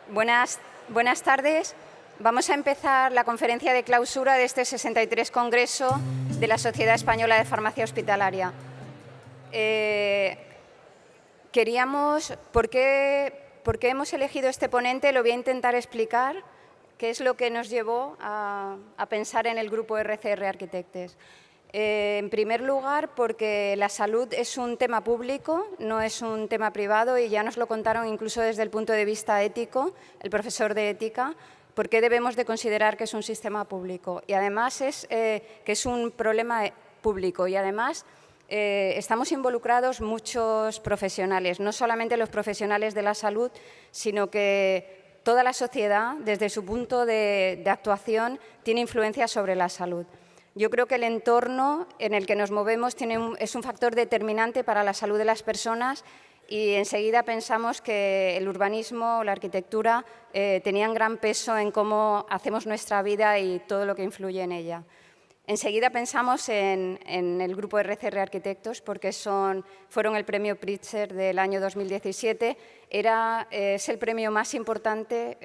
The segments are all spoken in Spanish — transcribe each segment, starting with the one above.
Buenas tardes. Vamos a empezar la conferencia de clausura de este 63 Congreso de la Sociedad Española de Farmacia Hospitalaria. ¿Por qué hemos elegido este ponente? Lo voy a intentar explicar, qué es lo que nos llevó a pensar en el grupo RCR Arquitectes. En primer lugar, porque la salud es un tema público, no es un tema privado, y ya nos lo contaron incluso desde el punto de vista ético, el profesor de ética, por qué debemos de considerar que es un sistema público. Y además que es un problema público, y además estamos involucrados muchos profesionales, no solamente los profesionales de la salud, sino que toda la sociedad, desde su punto de actuación, tiene influencia sobre la salud. Yo creo que el entorno en el que nos movemos es un factor determinante para la salud de las personas, y enseguida pensamos que el urbanismo o la arquitectura tenían gran peso en cómo hacemos nuestra vida y todo lo que influye en ella. Enseguida pensamos en el grupo RCR Arquitectos porque fueron el premio Pritzker del año 2017. Es el premio más importante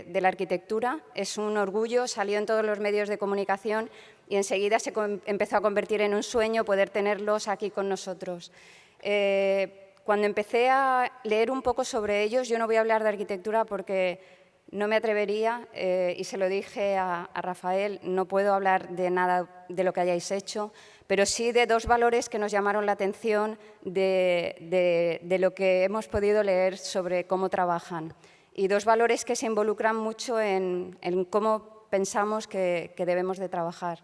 de la arquitectura, es un orgullo, salió en todos los medios de comunicación y enseguida se empezó a convertir en un sueño poder tenerlos aquí con nosotros. Cuando empecé a leer un poco sobre ellos, yo no voy a hablar de arquitectura porque no me atrevería, y se lo dije a Rafael, no puedo hablar de nada de lo que hayáis hecho, pero sí de dos valores que nos llamaron la atención de lo que hemos podido leer sobre cómo trabajan. Y dos valores que se involucran mucho en cómo pensamos que debemos de trabajar.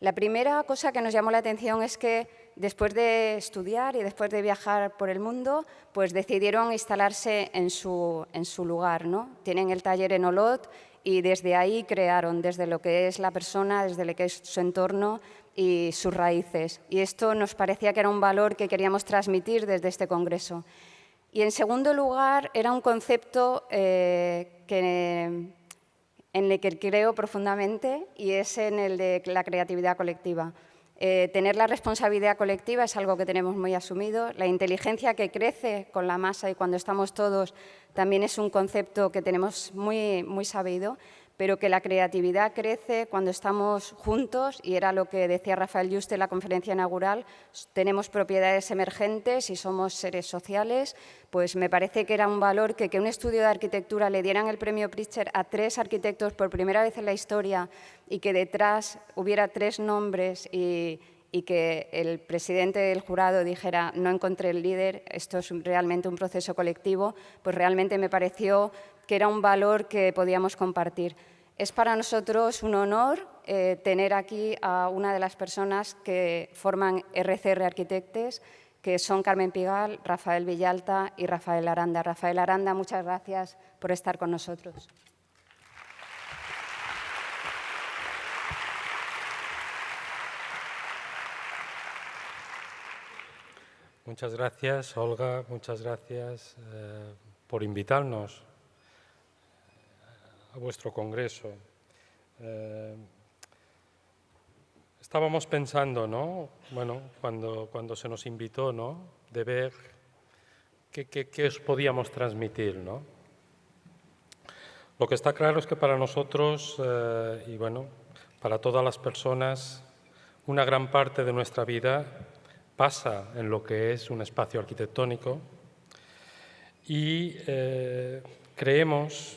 La primera cosa que nos llamó la atención es que después de estudiar y después de viajar por el mundo, pues decidieron instalarse en su lugar, ¿no? Tienen el taller en Olot y desde ahí crearon, desde lo que es la persona, desde lo que es su entorno y sus raíces. Y esto nos parecía que era un valor que queríamos transmitir desde este congreso. Y en segundo lugar, era un concepto en el que creo profundamente, y es en el de la creatividad colectiva. Tener la responsabilidad colectiva es algo que tenemos muy asumido. La inteligencia que crece con la masa y cuando estamos todos también es un concepto que tenemos muy, muy sabido, pero que la creatividad crece cuando estamos juntos, y era lo que decía Rafael Yuste en la conferencia inaugural. Tenemos propiedades emergentes y somos seres sociales. Pues me parece que era un valor que un estudio de arquitectura le dieran el premio Pritzker a 3 arquitectos por primera vez en la historia, y que detrás hubiera 3 nombres y que el presidente del jurado dijera no encontré el líder, esto es realmente un proceso colectivo, pues realmente me pareció que era un valor que podíamos compartir. Es para nosotros un honor tener aquí a una de las personas que forman RCR Arquitectes, que son Carmen Pigal, Rafael Villalta y Rafael Aranda. Rafael Aranda, muchas gracias por estar con nosotros. Muchas gracias, Olga, muchas gracias por invitarnos a vuestro congreso. Estábamos pensando, ¿no? Bueno, cuando se nos invitó, ¿no? De ver qué os podíamos transmitir, ¿no? Lo que está claro es que para nosotros, y bueno, para todas las personas, una gran parte de nuestra vida pasa en lo que es un espacio arquitectónico, y creemos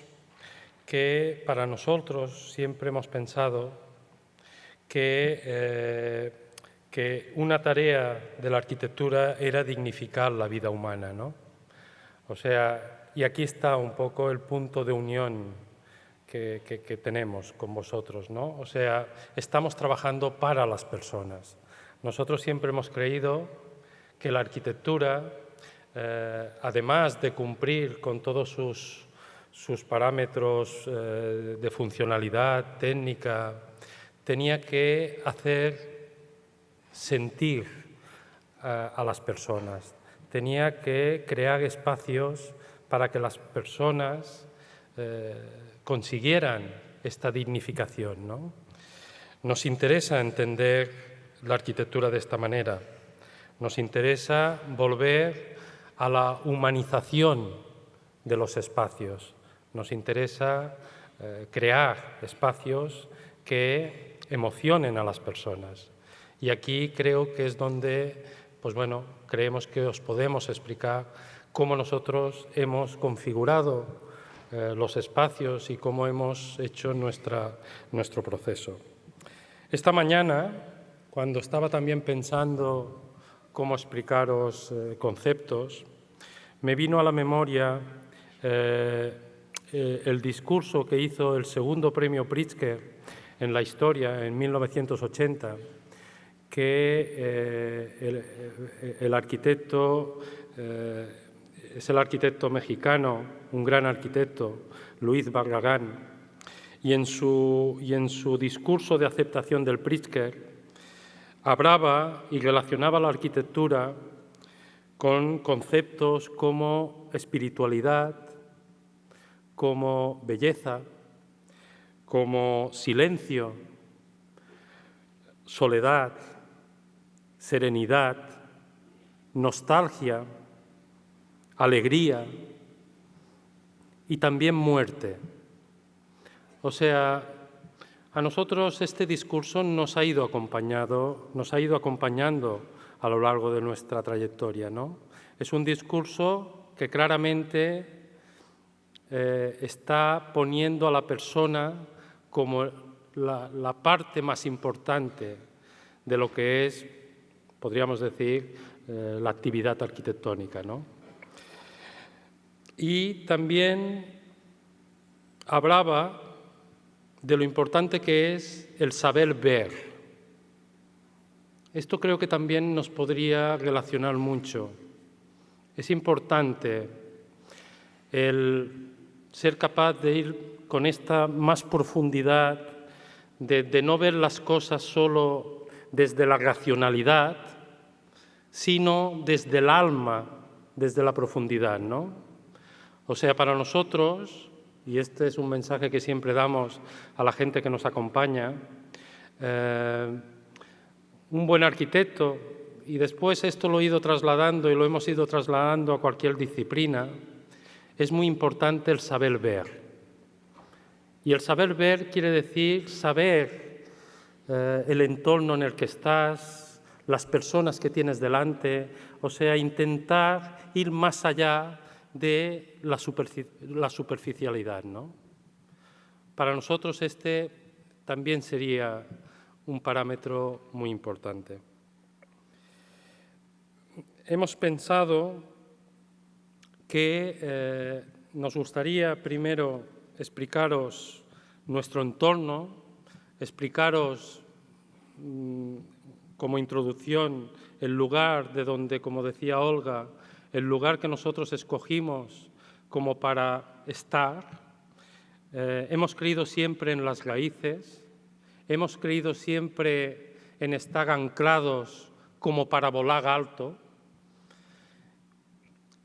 que para nosotros siempre hemos pensado que una tarea de la arquitectura era dignificar la vida humana, ¿no? O sea, y aquí está un poco el punto de unión que tenemos con vosotros, ¿no? O sea, estamos trabajando para las personas. Nosotros siempre hemos creído que la arquitectura, además de cumplir con todos sus parámetros de funcionalidad técnica, tenía que hacer sentir a las personas, tenía que crear espacios para que las personas consiguieran esta dignificación, ¿no? Nos interesa entender la arquitectura de esta manera. Nos interesa volver a la humanización de los espacios. Nos interesa crear espacios que emocionen a las personas. Y aquí creo que es donde, pues bueno, creemos que os podemos explicar cómo nosotros hemos configurado los espacios y cómo hemos hecho nuestro proceso. Esta mañana, cuando estaba también pensando cómo explicaros conceptos, me vino a la memoria el discurso que hizo el segundo premio Pritzker en la historia, en 1980, que el arquitecto, es el arquitecto mexicano, un gran arquitecto, Luis Barragán, y en su discurso de aceptación del Pritzker, hablaba y relacionaba la arquitectura con conceptos como espiritualidad, como belleza, como silencio, soledad, serenidad, nostalgia, alegría y también muerte. O sea, a nosotros este discurso nos ha ido acompañando a lo largo de nuestra trayectoria, ¿no? Es un discurso que claramente está poniendo a la persona como la parte más importante de lo que es, podríamos decir, la actividad arquitectónica, ¿no? Y también hablaba de lo importante que es el saber ver. Esto creo que también nos podría relacionar mucho. Es importante el ser capaz de ir con esta más profundidad, de no ver las cosas solo desde la racionalidad, sino desde el alma, desde la profundidad, ¿no? O sea, para nosotros, y este es un mensaje que siempre damos a la gente que nos acompaña, un buen arquitecto, y después esto lo he ido trasladando y lo hemos ido trasladando a cualquier disciplina, es muy importante el saber ver. Y el saber ver quiere decir saber el entorno en el que estás, las personas que tienes delante, o sea, intentar ir más allá de la superficialidad, ¿no? Para nosotros este también sería un parámetro muy importante. Hemos pensado que nos gustaría primero explicaros nuestro entorno, explicaros como introducción el lugar de donde, como decía Olga, el lugar que nosotros escogimos como para estar. Hemos creído siempre en las raíces, hemos creído siempre en estar anclados como para volar alto.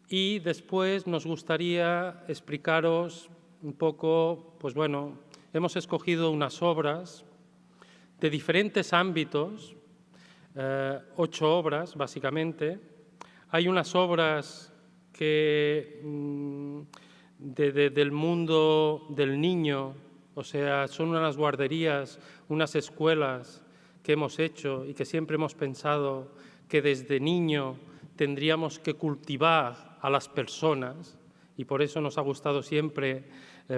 Y después nos gustaría explicaros un poco, pues bueno, hemos escogido unas obras de diferentes ámbitos, 8 obras básicamente. Hay unas obras que del mundo del niño, o sea, son unas guarderías, unas escuelas que hemos hecho y que siempre hemos pensado que desde niño tendríamos que cultivar a las personas, y por eso nos ha gustado siempre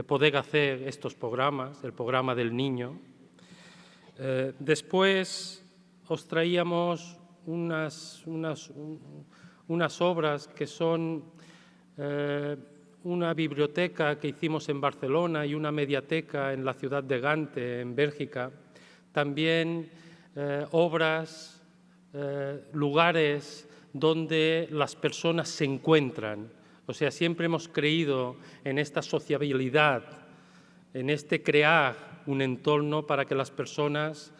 poder hacer estos programas, el programa del niño. Después os traíamos unas obras que son una biblioteca que hicimos en Barcelona y una mediateca en la ciudad de Gante, en Bélgica. También obras, lugares donde las personas se encuentran. O sea, siempre hemos creído en esta sociabilidad, en este crear un entorno para que las personas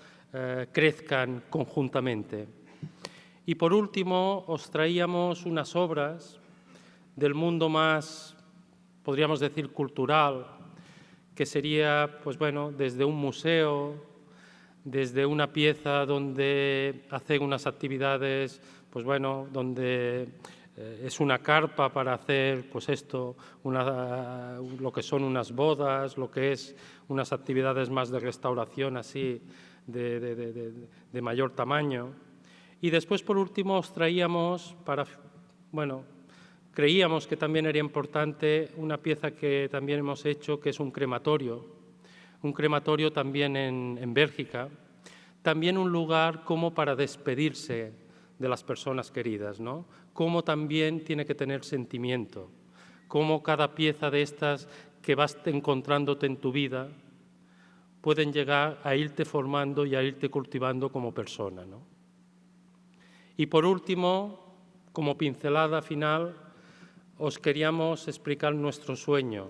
crezcan conjuntamente. Y por último, os traíamos unas obras del mundo más, podríamos decir, cultural, que sería, pues bueno, desde un museo, desde una pieza donde hacer unas actividades, pues bueno, donde es una carpa para hacer pues esto, lo que son unas bodas, lo que es unas actividades más de restauración así de mayor tamaño. Y después, por último, os traíamos creíamos que también era importante una pieza que también hemos hecho, que es un crematorio también en Bélgica, también un lugar como para despedirse de las personas queridas, ¿no? Cómo también tiene que tener sentimiento, cómo cada pieza de estas que vas encontrándote en tu vida pueden llegar a irte formando y a irte cultivando como persona, ¿no? Y por último, como pincelada final, os queríamos explicar nuestro sueño,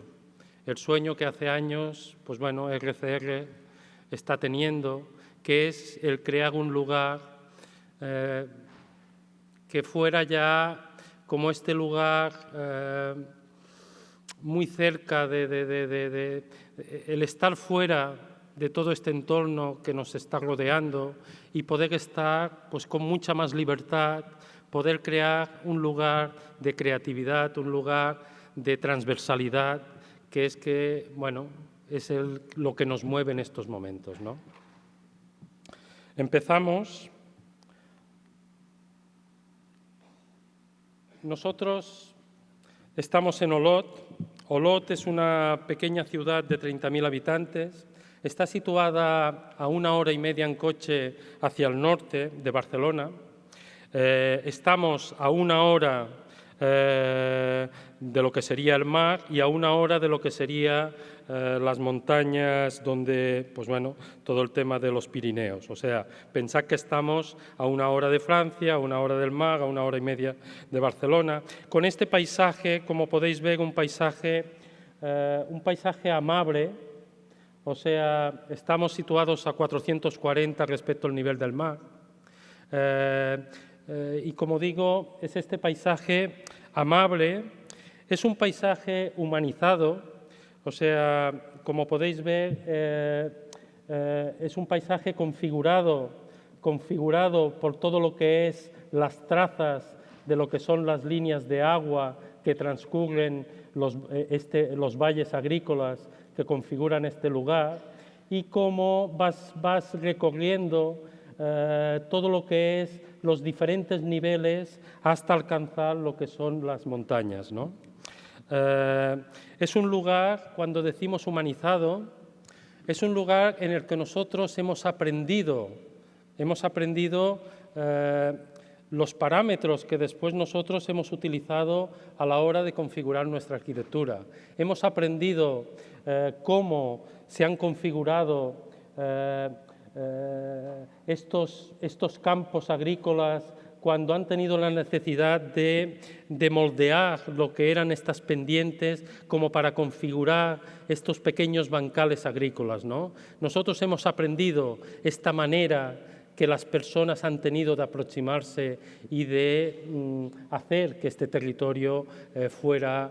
el sueño que hace años, pues bueno, RCR está teniendo, que es el crear un lugar que fuera ya como este lugar muy cerca el estar fuera de todo este entorno que nos está rodeando y poder estar pues, con mucha más libertad, poder crear un lugar de creatividad, un lugar de transversalidad, que es lo que nos mueve en estos momentos, ¿no? Empezamos. Nosotros estamos en Olot. Olot es una pequeña ciudad de 30.000 habitantes. Está situada a 1 hora y media en coche hacia el norte de Barcelona. Estamos a 1 hora de lo que sería el mar y a 1 hora de lo que sería las montañas donde, pues bueno, todo el tema de los Pirineos. O sea, pensad que estamos a 1 hora de Francia, a 1 hora del mar, a 1 hora y media de Barcelona. Con este paisaje, como podéis ver, un paisaje amable. O sea, estamos situados a 440 respecto al nivel del mar. Y como digo, es este paisaje amable, es un paisaje humanizado, o sea, como podéis ver, es un paisaje configurado por todo lo que es las trazas de lo que son las líneas de agua que transcurren los valles agrícolas que configuran este lugar y cómo vas recorriendo todo lo que es los diferentes niveles hasta alcanzar lo que son las montañas, ¿no? Es un lugar, cuando decimos humanizado, es un lugar en el que nosotros hemos aprendido los parámetros que después nosotros hemos utilizado a la hora de configurar nuestra arquitectura. Hemos aprendido cómo se han configurado estos campos agrícolas cuando han tenido la necesidad de moldear lo que eran estas pendientes como para configurar estos pequeños bancales agrícolas, ¿no? Nosotros hemos aprendido esta manera que las personas han tenido de aproximarse y de hacer que este territorio fuera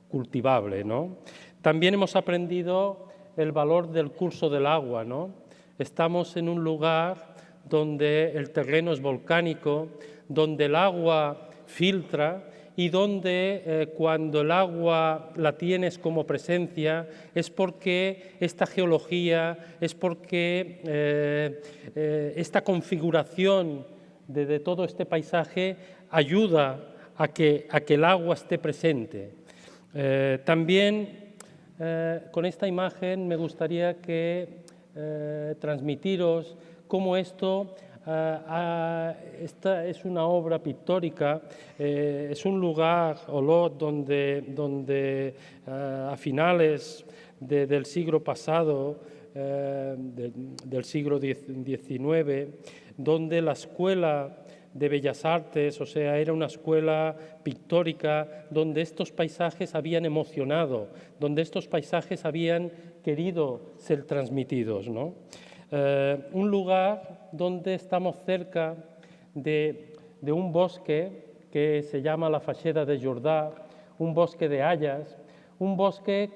cultivable, ¿no? También hemos aprendido el valor del curso del agua, ¿no? Estamos en un lugar donde el terreno es volcánico, donde el agua filtra y donde cuando el agua la tienes como presencia es porque esta geología, es porque esta configuración de todo este paisaje ayuda a que el agua esté presente. También con esta imagen me gustaría transmitiros cómo esta es una obra pictórica, es un lugar, Olot, donde a finales del siglo pasado, del siglo XIX, donde la escuela de Bellas Artes, o sea, era una escuela pictórica donde estos paisajes habían emocionado, donde estos paisajes habían querido ser transmitidos, ¿no? Un lugar donde estamos cerca de un bosque que se llama la Facheda de Jordà, un bosque de hayas, un bosque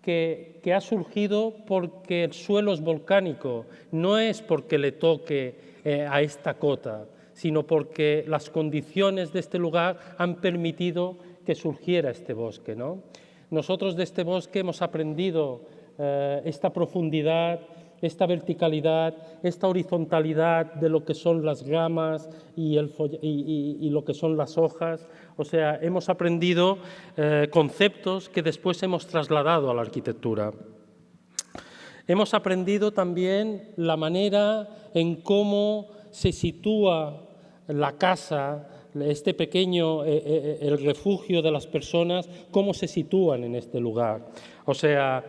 que ha surgido porque el suelo es volcánico, no es porque le toque a esta cota, sino porque las condiciones de este lugar han permitido que surgiera este bosque, ¿no? Nosotros de este bosque hemos aprendido esta profundidad, esta verticalidad, esta horizontalidad de lo que son las ramas y lo que son las hojas. O sea, hemos aprendido conceptos que después hemos trasladado a la arquitectura. Hemos aprendido también la manera en cómo se sitúa la casa, este pequeño, el refugio de las personas, cómo se sitúan en este lugar. O sea,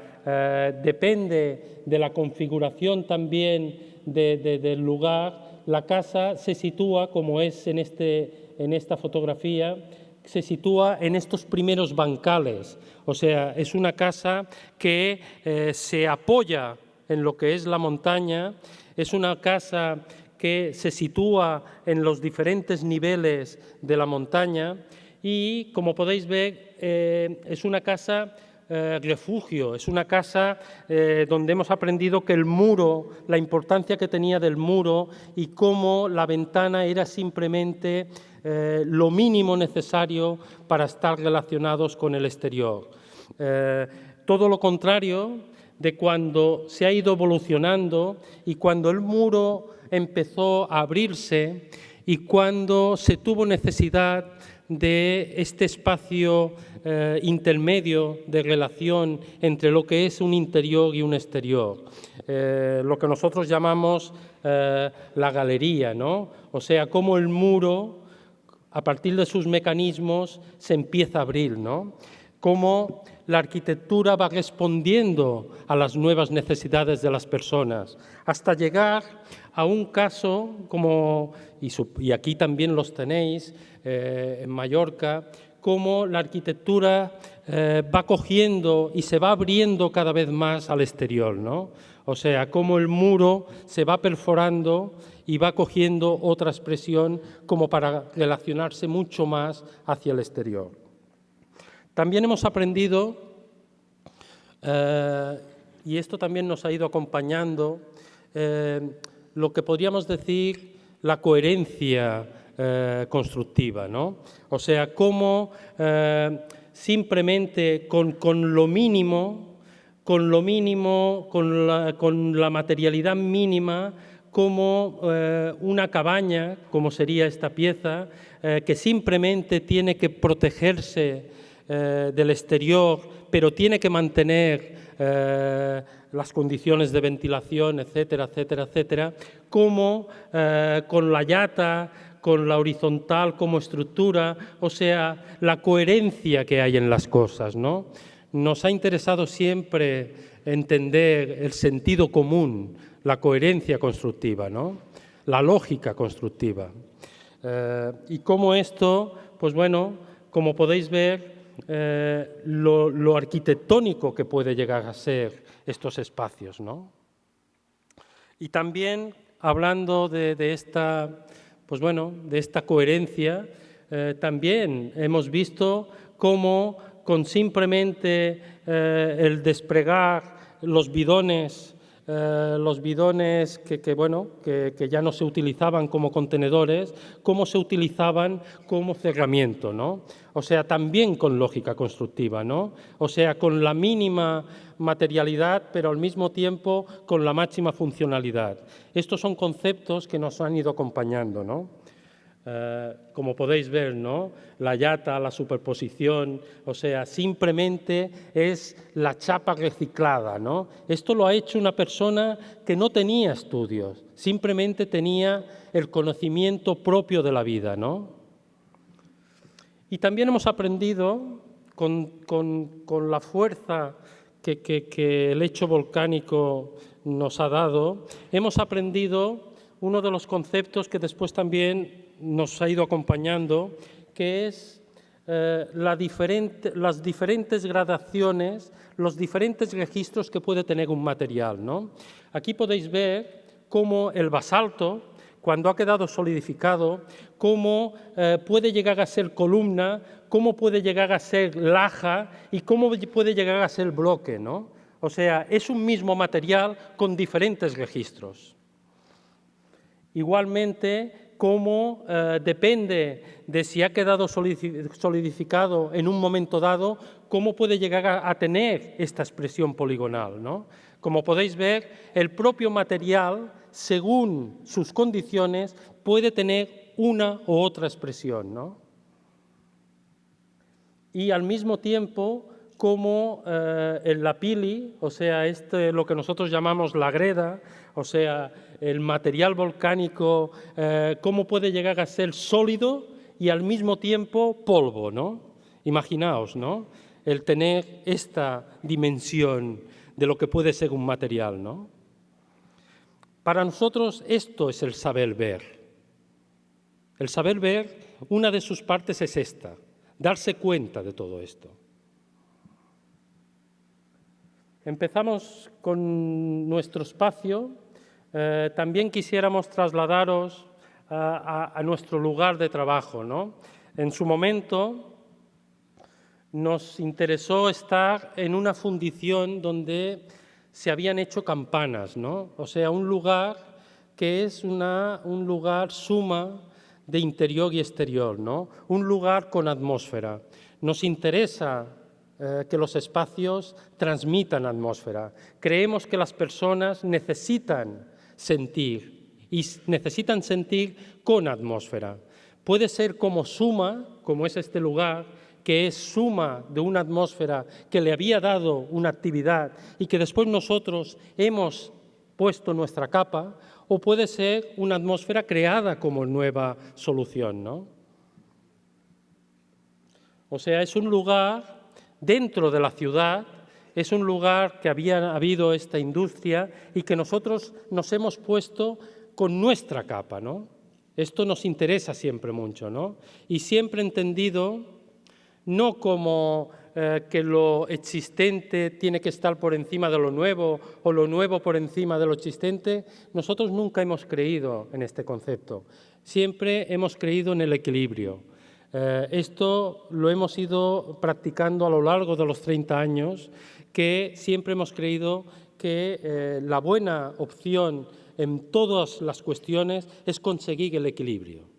depende de la configuración también del lugar. La casa se sitúa, como es en esta fotografía, se sitúa en estos primeros bancales. O sea, es una casa que se apoya en lo que es la montaña, es una casa que se sitúa en los diferentes niveles de la montaña y, como podéis ver, es una casa refugio, es una casa donde hemos aprendido que el muro, la importancia que tenía del muro y cómo la ventana era simplemente lo mínimo necesario para estar relacionados con el exterior. Todo lo contrario de cuando se ha ido evolucionando y cuando el muro empezó a abrirse y cuando se tuvo necesidad de este espacio intermedio de relación entre lo que es un interior y un exterior, lo que nosotros llamamos la galería, ¿no? O sea, cómo el muro, a partir de sus mecanismos, se empieza a abrir, ¿no? Cómo la arquitectura va respondiendo a las nuevas necesidades de las personas, hasta llegar a un caso como, y aquí también los tenéis, en Mallorca, cómo la arquitectura va cogiendo y se va abriendo cada vez más al exterior, ¿no? O sea, cómo el muro se va perforando y va cogiendo otra expresión como para relacionarse mucho más hacia el exterior. También hemos aprendido, y esto también nos ha ido acompañando, lo que podríamos decir la coherencia constructiva, ¿no? O sea, cómo simplemente con lo mínimo, con la materialidad mínima, como una cabaña, como sería esta pieza, que simplemente tiene que protegerse del exterior, pero tiene que mantener las condiciones de ventilación, etcétera, etcétera, etcétera, como con la llata, con la horizontal como estructura, o sea, la coherencia que hay en las cosas, ¿no? Nos ha interesado siempre entender el sentido común, la coherencia constructiva, ¿no? La lógica constructiva. Y cómo esto, pues bueno, como podéis ver, lo arquitectónico que puede llegar a ser estos espacios, ¿no? Y también, hablando de esta, pues bueno, de esta coherencia, también hemos visto cómo con simplemente el desplegar los bidones que ya no se utilizaban como contenedores, cómo se utilizaban como cerramiento, ¿no? O sea, también con lógica constructiva, ¿no? O sea, con la mínima materialidad, pero al mismo tiempo con la máxima funcionalidad. Estos son conceptos que nos han ido acompañando, ¿no? Como podéis ver, ¿no? La llata, la superposición, o sea, simplemente es la chapa reciclada, ¿no? Esto lo ha hecho una persona que no tenía estudios, simplemente tenía el conocimiento propio de la vida, ¿no? Y también hemos aprendido con la fuerza que el hecho volcánico nos ha dado, hemos aprendido uno de los conceptos que después también nos ha ido acompañando, que es las diferentes gradaciones, los diferentes registros que puede tener un material, ¿no? Aquí podéis ver cómo el basalto, cuando ha quedado solidificado, cómo puede llegar a ser columna, cómo puede llegar a ser laja y cómo puede llegar a ser bloque, ¿no? O sea, es un mismo material con diferentes registros. Igualmente, cómo depende de si ha quedado solidificado en un momento dado, cómo puede llegar a tener esta expresión poligonal, ¿no? Como podéis ver, el propio material, según sus condiciones, puede tener una u otra expresión, ¿no? Y al mismo tiempo, como el lapilli, o sea, lo que nosotros llamamos la greda, o sea, el material volcánico, cómo puede llegar a ser sólido y al mismo tiempo polvo, ¿no? Imaginaos, ¿no? El tener esta dimensión de lo que puede ser un material, ¿no? Para nosotros esto es el saber ver. El saber ver, una de sus partes es esta, darse cuenta de todo esto. Empezamos con nuestro espacio. También quisiéramos trasladaros a nuestro lugar de trabajo, ¿no? En su momento nos interesó estar en una fundición donde se habían hecho campanas, ¿no? O sea, un lugar que es un lugar suma de interior y exterior, ¿no? Un lugar con atmósfera. Nos interesa que los espacios transmitan atmósfera. Creemos que las personas necesitan sentir y necesitan sentir con atmósfera. Puede ser como suma, como es este lugar, que es suma de una atmósfera que le había dado una actividad y que después nosotros hemos puesto nuestra capa, o puede ser una atmósfera creada como nueva solución, ¿no? O sea, es un lugar dentro de la ciudad, es un lugar que había habido esta industria y que nosotros nos hemos puesto con nuestra capa, ¿no? Esto nos interesa siempre mucho, ¿no? Y siempre entendido no como que lo existente tiene que estar por encima de lo nuevo o lo nuevo por encima de lo existente. Nosotros nunca hemos creído en este concepto. Siempre hemos creído en el equilibrio. Esto lo hemos ido practicando a lo largo de los 30 años, que siempre hemos creído que la buena opción en todas las cuestiones es conseguir el equilibrio.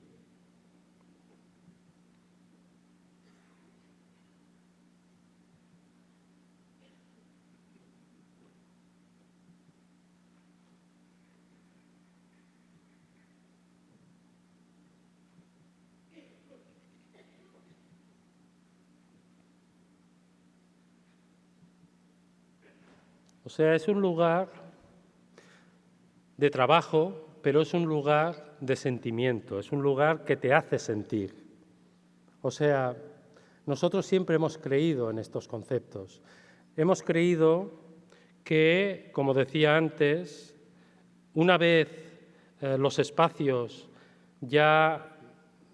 O sea, es un lugar de trabajo, pero es un lugar de sentimiento, es un lugar que te hace sentir. O sea, nosotros siempre hemos creído en estos conceptos. Hemos creído que, como decía antes, una vez los espacios ya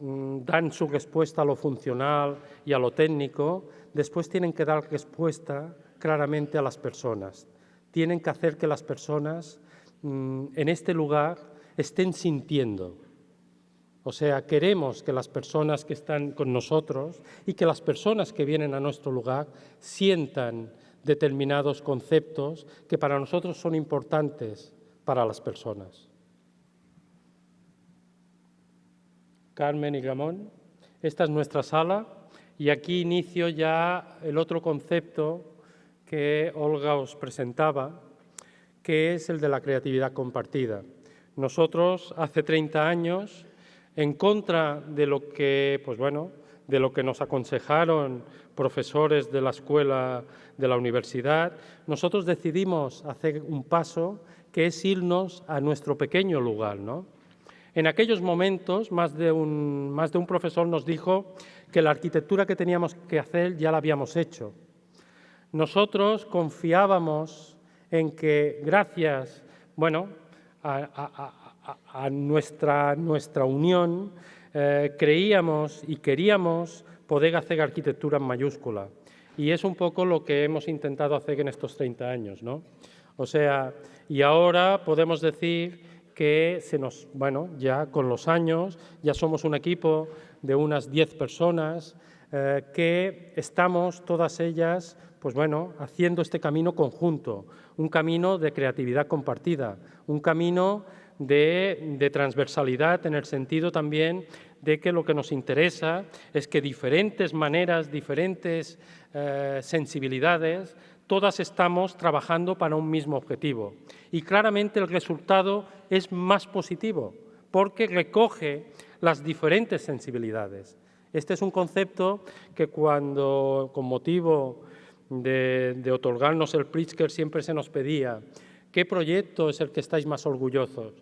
dan su respuesta a lo funcional y a lo técnico, después tienen que dar respuesta claramente a las personas. Tienen que hacer que las personas en este lugar estén sintiendo. O sea, queremos que las personas que están con nosotros y que las personas que vienen a nuestro lugar sientan determinados conceptos que para nosotros son importantes para las personas. Carmen y Ramón, esta es nuestra sala y aquí inicio ya el otro concepto que Olga os presentaba, que es el de la creatividad compartida. Nosotros, hace 30 años, en contra de lo que, de lo que nos aconsejaron profesores de la escuela, de la universidad, nosotros decidimos hacer un paso que es irnos a nuestro pequeño lugar, ¿no? En aquellos momentos, más de un profesor nos dijo que la arquitectura que teníamos que hacer ya la habíamos hecho. Nosotros confiábamos en que gracias a nuestra unión creíamos y queríamos poder hacer arquitectura en mayúscula. Y es un poco lo que hemos intentado hacer en estos 30 años, ¿no? O sea, y ahora podemos decir que ya con los años ya somos un equipo de unas 10 personas que estamos todas ellas haciendo este camino conjunto, un camino de creatividad compartida, un camino de transversalidad, en el sentido también de que lo que nos interesa es que diferentes maneras, diferentes sensibilidades, todas estamos trabajando para un mismo objetivo. Y claramente el resultado es más positivo, porque recoge las diferentes sensibilidades. Este es un concepto que cuando, con motivo de otorgarnos el Pritzker, siempre se nos pedía: ¿qué proyecto es el que estáis más orgullosos?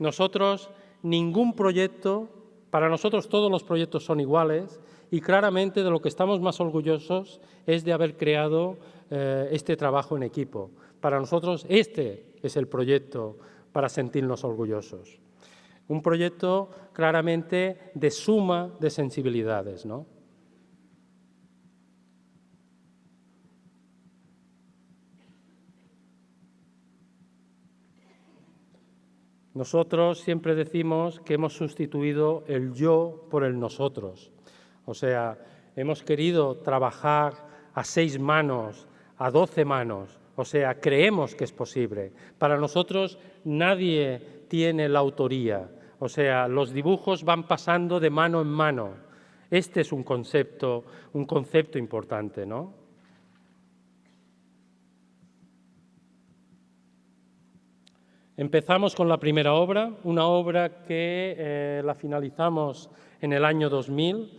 Nosotros, ningún proyecto, para nosotros todos los proyectos son iguales, y claramente de lo que estamos más orgullosos es de haber creado este trabajo en equipo. Para nosotros este es el proyecto para sentirnos orgullosos. Un proyecto claramente de suma de sensibilidades, ¿no? Nosotros siempre decimos que hemos sustituido el yo por el nosotros. O sea, hemos querido trabajar a 6 manos, a 12 manos. O sea, creemos que es posible. Para nosotros nadie tiene la autoría. O sea, los dibujos van pasando de mano en mano. Este es un concepto importante, ¿no? Empezamos con la primera obra, una obra que la finalizamos en el año 2000.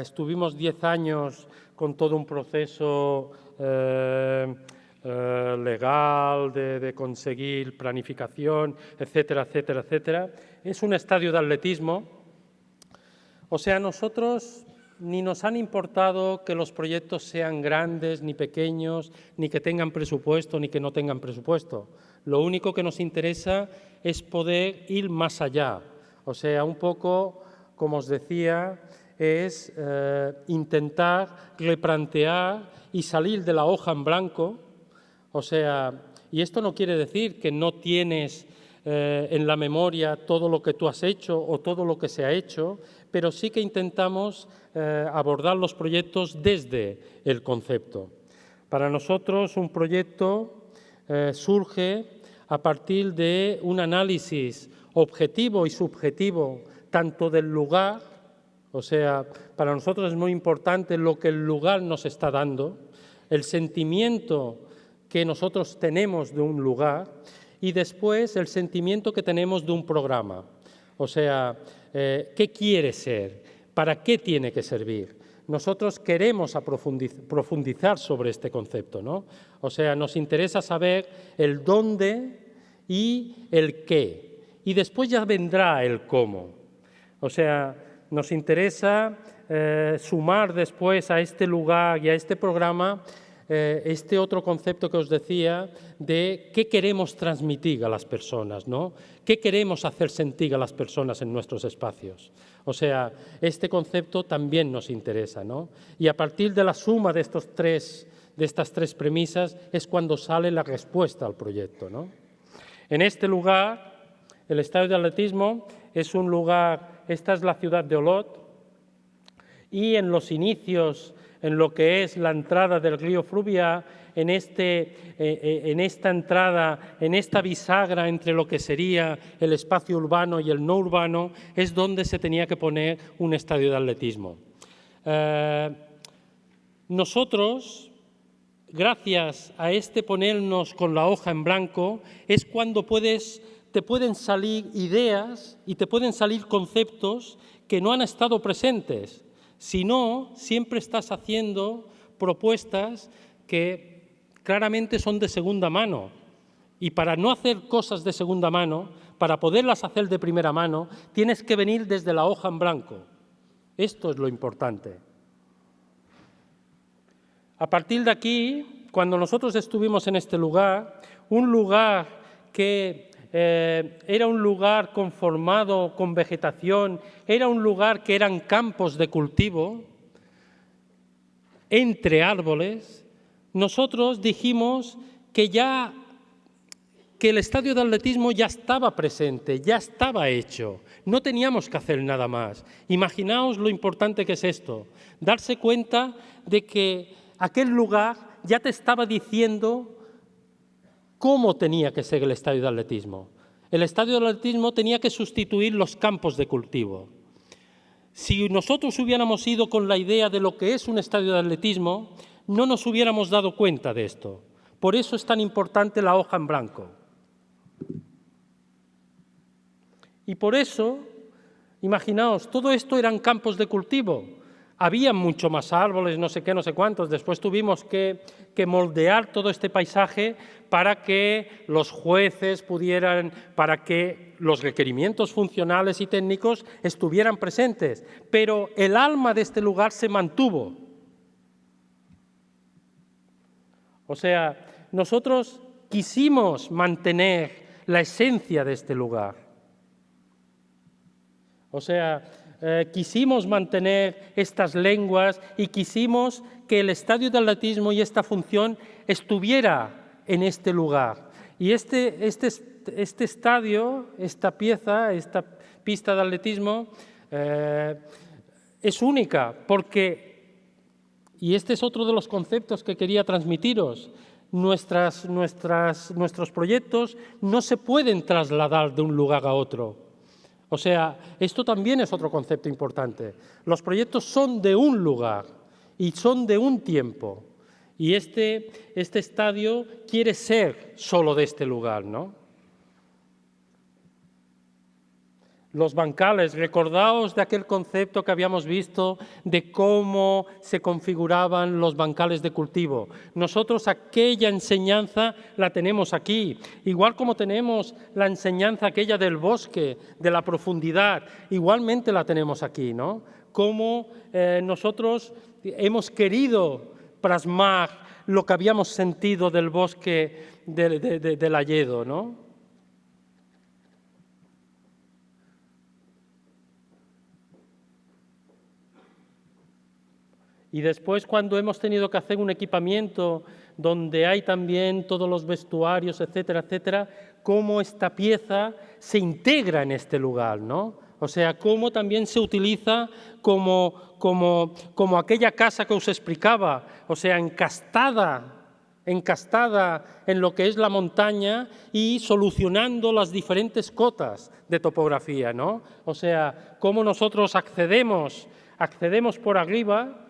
Estuvimos 10 años con todo un proceso legal de conseguir planificación, etcétera, etcétera, etcétera. Es un estadio de atletismo. O sea, nosotros ni nos han importado que los proyectos sean grandes ni pequeños, ni que tengan presupuesto ni que no tengan presupuesto. Lo único que nos interesa es poder ir más allá. O sea, un poco, como os decía, es intentar replantear y salir de la hoja en blanco. O sea, y esto no quiere decir que no tienes en la memoria todo lo que tú has hecho o todo lo que se ha hecho, pero sí que intentamos abordar los proyectos desde el concepto. Para nosotros un proyecto surge a partir de un análisis objetivo y subjetivo tanto del lugar, o sea, para nosotros es muy importante lo que el lugar nos está dando, el sentimiento que nosotros tenemos de un lugar y después el sentimiento que tenemos de un programa. O sea, ¿qué quiere ser? ¿Para qué tiene que servir? Nosotros queremos profundizar sobre este concepto, ¿no? O sea, nos interesa saber el dónde y el qué. Y después ya vendrá el cómo. O sea, nos interesa sumar después a este lugar y a este programa este otro concepto que os decía de qué queremos transmitir a las personas, ¿no? ¿Qué queremos hacer sentir a las personas en nuestros espacios? O sea, este concepto también nos interesa, ¿no? Y a partir de la suma de estas tres premisas es cuando sale la respuesta al proyecto, ¿no? En este lugar, el estadio de atletismo es un lugar, esta es la ciudad de Olot, y en los inicios, en lo que es la entrada del río Fluvià, en esta entrada, en esta bisagra entre lo que sería el espacio urbano y el no urbano, es donde se tenía que poner un estadio de atletismo. Nosotros, gracias a este ponernos con la hoja en blanco, es cuando te pueden salir ideas y te pueden salir conceptos que no han estado presentes. Si no, siempre estás haciendo propuestas que claramente son de segunda mano. Y para no hacer cosas de segunda mano, para poderlas hacer de primera mano, tienes que venir desde la hoja en blanco. Esto es lo importante. A partir de aquí, cuando nosotros estuvimos en este lugar, un lugar que era un lugar conformado con vegetación, era un lugar que eran campos de cultivo, entre árboles, nosotros dijimos que el estadio de atletismo ya estaba presente, ya estaba hecho, no teníamos que hacer nada más. Imaginaos lo importante que es esto, darse cuenta de que aquel lugar ya te estaba diciendo cómo tenía que ser el estadio de atletismo. el estadio de atletismo tenía que sustituir los campos de cultivo. Si nosotros hubiéramos ido con la idea de lo que es un estadio de atletismo, no nos hubiéramos dado cuenta de esto. Por eso es tan importante la hoja en blanco. Y por eso, imaginaos, todo esto eran campos de cultivo. Había mucho más árboles, no sé qué, no sé cuántos. Después tuvimos que moldear todo este paisaje para que los jueces pudieran, para que los requerimientos funcionales y técnicos estuvieran presentes. Pero el alma de este lugar se mantuvo. O sea, nosotros quisimos mantener la esencia de este lugar. O sea, quisimos mantener estas lenguas y quisimos que el estadio de atletismo y esta función estuviera en este lugar. Y este estadio, esta pieza, esta pista de atletismo es única porque, y este es otro de los conceptos que quería transmitiros, nuestros proyectos no se pueden trasladar de un lugar a otro. O sea, esto también es otro concepto importante. Los proyectos son de un lugar y son de un tiempo. Y este estadio quiere ser solo de este lugar, ¿no? Los bancales, recordaos de aquel concepto que habíamos visto de cómo se configuraban los bancales de cultivo. Nosotros aquella enseñanza la tenemos aquí, igual como tenemos la enseñanza aquella del bosque, de la profundidad, igualmente la tenemos aquí, ¿no? Cómo nosotros hemos querido plasmar lo que habíamos sentido del bosque del Alledo, ¿no? Y después, cuando hemos tenido que hacer un equipamiento donde hay también todos los vestuarios, etcétera, etcétera, cómo esta pieza se integra en este lugar, ¿no? O sea, cómo también se utiliza como aquella casa que os explicaba, o sea, encastada en lo que es la montaña y solucionando las diferentes cotas de topografía, ¿no? O sea, cómo nosotros accedemos por arriba,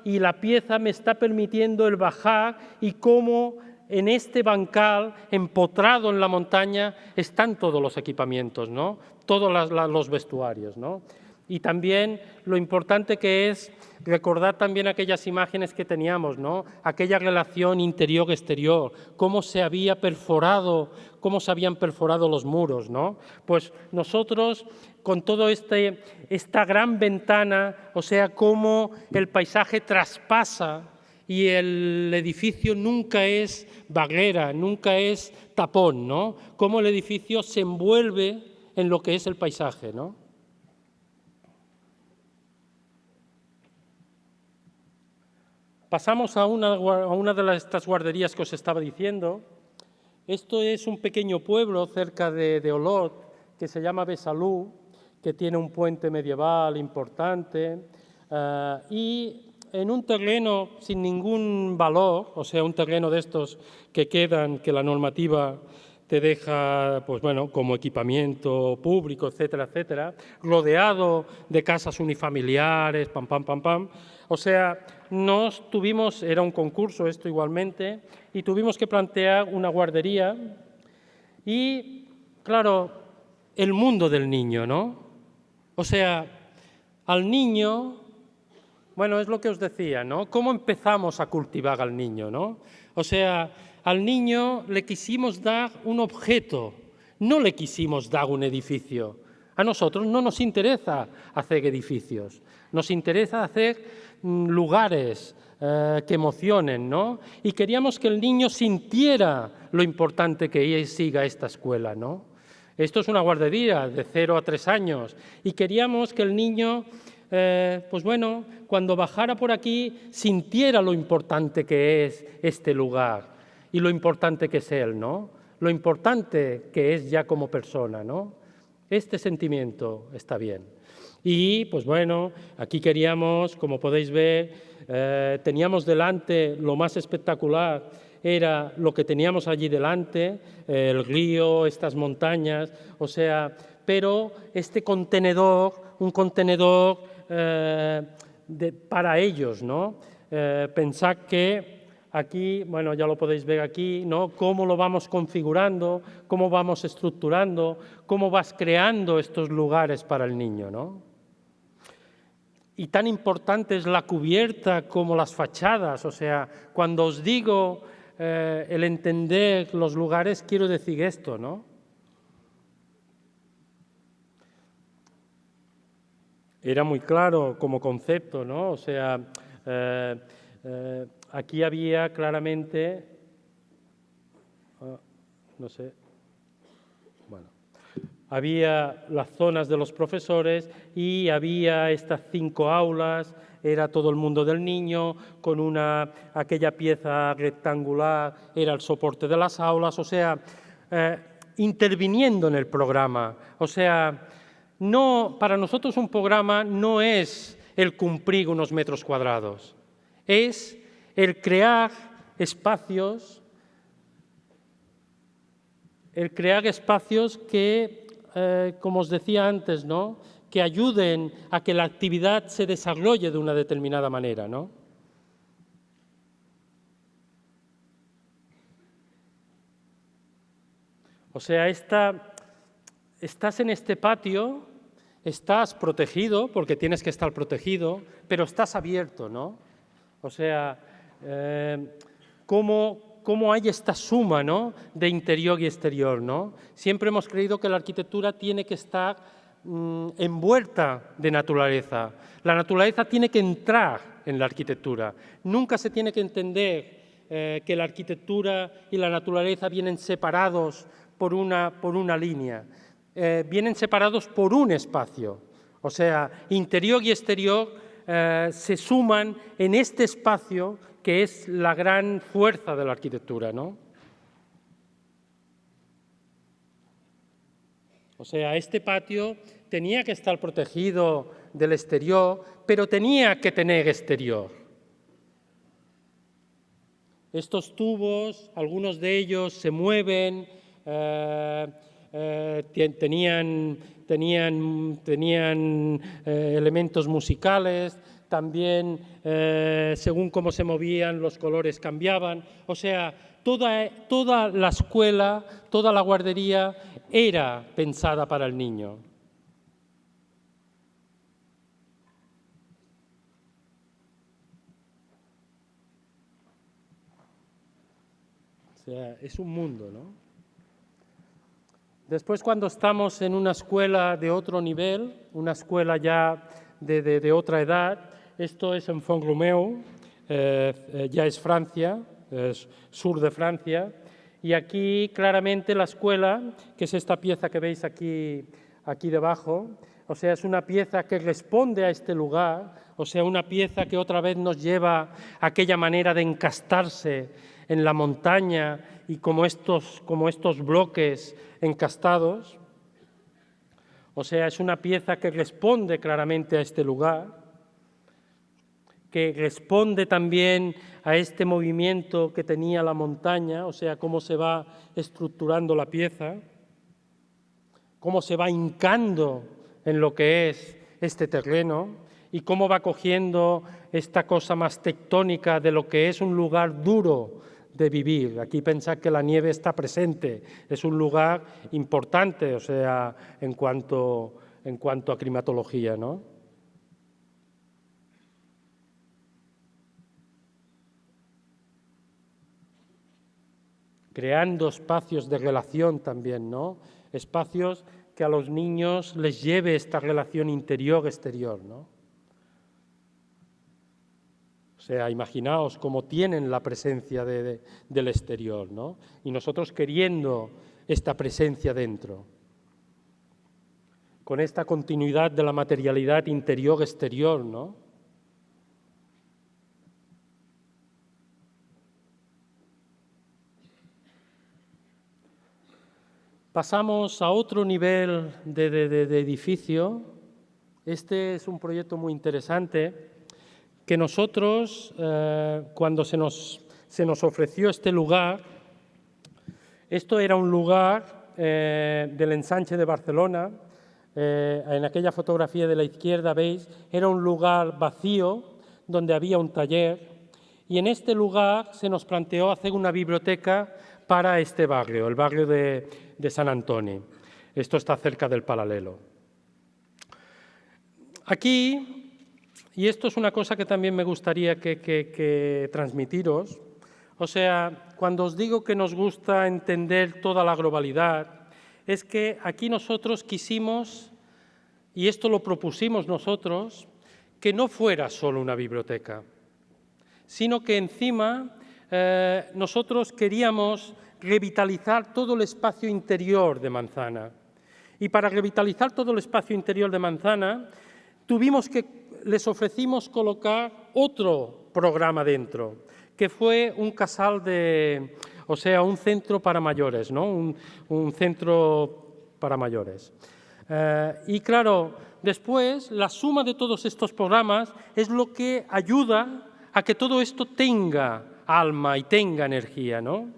y la pieza me está permitiendo el bajar y cómo en este bancal, empotrado en la montaña, están todos los equipamientos, ¿no? Todos los vestuarios, ¿no? Y también lo importante que es recordar también aquellas imágenes que teníamos, ¿no? Aquella relación interior-exterior, cómo se habían perforado los muros, ¿no? Pues nosotros, con todo esta gran ventana, o sea, cómo el paisaje traspasa y el edificio nunca es barrera, nunca es tapón, ¿no? Cómo el edificio se envuelve en lo que es el paisaje, ¿no? Pasamos a una de estas guarderías que os estaba diciendo. Esto es un pequeño pueblo cerca de Olot, que se llama Besalú, que tiene un puente medieval importante y en un terreno sin ningún valor, o sea, un terreno de estos que quedan, que la normativa te deja, pues bueno, como equipamiento público, etcétera, etcétera, rodeado de casas unifamiliares, pam, pam, pam, pam. O sea, era un concurso esto igualmente, y tuvimos que plantear una guardería y, claro, el mundo del niño, ¿no? O sea, al niño, bueno, es lo que os decía, ¿no? ¿Cómo empezamos a cultivar al niño, no? O sea, al niño le quisimos dar un objeto, no le quisimos dar un edificio. A nosotros no nos interesa hacer edificios, nos interesa hacer lugares que emocionen, ¿no? Y queríamos que el niño sintiera lo importante que es ir a esta escuela, ¿no? Esto es una guardería de 0 a 3 años y queríamos que el niño, pues bueno, cuando bajara por aquí sintiera lo importante que es este lugar y lo importante que es él, ¿no? Lo importante que es ya como persona, ¿no? Este sentimiento está bien. Y, pues bueno, aquí queríamos, como podéis ver, teníamos delante lo más espectacular, era lo que teníamos allí delante, el río, estas montañas, o sea, pero este contenedor, un contenedor para ellos, ¿no? Pensad que aquí, bueno, ya lo podéis ver aquí, ¿no? Cómo lo vamos configurando, cómo vamos estructurando, cómo vas creando estos lugares para el niño, ¿no? Y tan importante es la cubierta como las fachadas, o sea, cuando os digo el entender los lugares, quiero decir esto, ¿no? Era muy claro como concepto, ¿no? O sea, aquí había claramente, no sé, bueno, había las zonas de los profesores y había estas 5 aulas, era todo el mundo del niño, con aquella pieza rectangular era el soporte de las aulas, o sea, interviniendo en el programa. O sea, no, para nosotros un programa no es el cumplir unos metros cuadrados, es el crear espacios que, como os decía antes, ¿no?, que ayuden a que la actividad se desarrolle de una determinada manera, ¿no? O sea, estás en este patio, estás protegido, porque tienes que estar protegido, pero estás abierto, ¿no? O sea, ¿cómo hay esta suma, ¿no?, de interior y exterior, ¿no? Siempre hemos creído que la arquitectura tiene que estar envuelta de naturaleza. La naturaleza tiene que entrar en la arquitectura. Nunca se tiene que entender que la arquitectura y la naturaleza vienen separados por una línea. Vienen separados por un espacio. O sea, interior y exterior se suman en este espacio que es la gran fuerza de la arquitectura, ¿no? O sea, este patio tenía que estar protegido del exterior, pero tenía que tener exterior. Estos tubos, algunos de ellos se mueven, tenían elementos musicales, también según cómo se movían los colores cambiaban. O sea, toda la escuela, toda la guardería era pensada para el niño. O sea, es un mundo, ¿no? Después, cuando estamos en una escuela de otro nivel, una escuela ya de otra edad, esto es en Font-Romeu, ya es Francia, es sur de Francia, y aquí claramente la escuela, que es esta pieza que veis aquí debajo, o sea, es una pieza que responde a este lugar, o sea, una pieza que otra vez nos lleva a aquella manera de encastarse en la montaña y como estos bloques encastados. O sea, es una pieza que responde claramente a este lugar, que responde también a este movimiento que tenía la montaña, o sea, cómo se va estructurando la pieza, cómo se va hincando en lo que es este terreno y cómo va cogiendo esta cosa más tectónica de lo que es un lugar duro de vivir. Aquí pensad que la nieve está presente, es un lugar importante, o sea, en cuanto a climatología, ¿no? Creando espacios de relación también, ¿no? Espacios que a los niños les lleve esta relación interior-exterior, ¿no? O sea, imaginaos cómo tienen la presencia del exterior, ¿no? Y nosotros queriendo esta presencia dentro. Con esta continuidad de la materialidad interior-exterior, ¿no? Pasamos a otro nivel de edificio. Este es un proyecto muy interesante que nosotros, cuando se nos se nos ofreció este lugar. Esto era un lugar del ensanche de Barcelona. En aquella fotografía de la izquierda, veis, era un lugar vacío donde había un taller, y en este lugar se nos planteó hacer una biblioteca para este barrio, el barrio de Sant Antoni. Esto está cerca del Paralelo. Aquí, y esto es una cosa que también me gustaría que transmitiros, o sea, cuando os digo que nos gusta entender toda la globalidad, es que aquí nosotros quisimos, y esto lo propusimos nosotros, que no fuera solo una biblioteca, sino que encima nosotros queríamos revitalizar todo el espacio interior de Manzana. Y para revitalizar todo el espacio interior de Manzana, les ofrecimos colocar otro programa dentro, que fue un casal o sea, un centro para mayores, ¿no? Un centro para mayores. Y claro, después la suma de todos estos programas es lo que ayuda a que todo esto tenga alma y tenga energía, ¿no?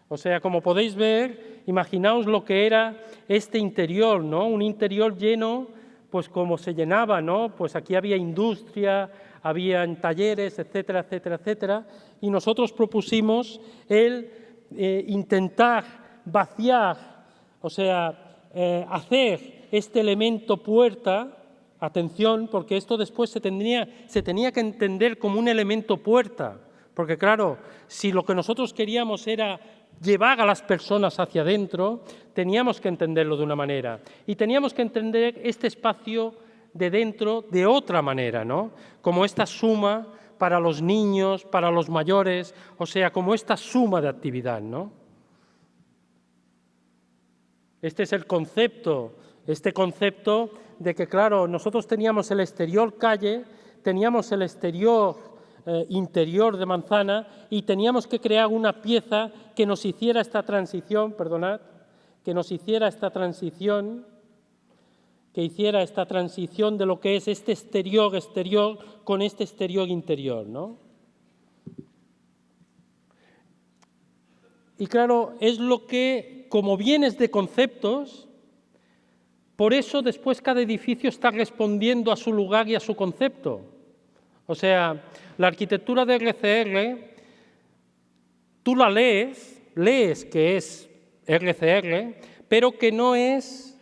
O sea, como podéis ver, imaginaos lo que era este interior, ¿no? Un interior lleno, pues como se llenaba, ¿no? Pues aquí había industria, habían talleres, etcétera, etcétera, etcétera, y nosotros propusimos el intentar vaciar, o sea, hacer este elemento puerta, atención, porque esto después se tenía que entender como un elemento puerta, porque claro, si lo que nosotros queríamos era llevar a las personas hacia adentro, teníamos que entenderlo de una manera, y teníamos que entender este espacio de dentro de otra manera, ¿no? Como esta suma para los niños, para los mayores, o sea, como esta suma de actividad, ¿no? Este es el concepto, este concepto de que, claro, nosotros teníamos el exterior calle, teníamos el exterior interior de Manzana y teníamos que crear una pieza que nos hiciera esta transición, perdonad, que hiciera esta transición de lo que es este exterior con este exterior interior, ¿no? Y claro, es lo que, como bienes de conceptos, por eso después cada edificio está respondiendo a su lugar y a su concepto. O sea, la arquitectura de RCR, tú la lees que es RCR, pero que no es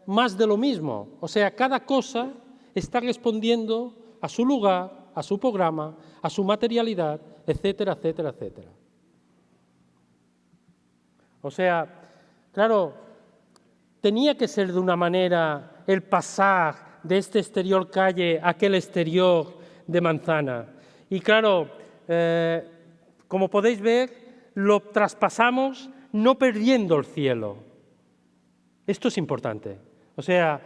más de lo mismo. O sea, cada cosa está respondiendo a su lugar, a su programa, a su materialidad, etcétera, etcétera, etcétera. O sea, claro, tenía que ser de una manera el pasar de este exterior calle a aquel exterior de Manzana. Y claro, como podéis ver, lo traspasamos no perdiendo el cielo. Esto es importante. O sea,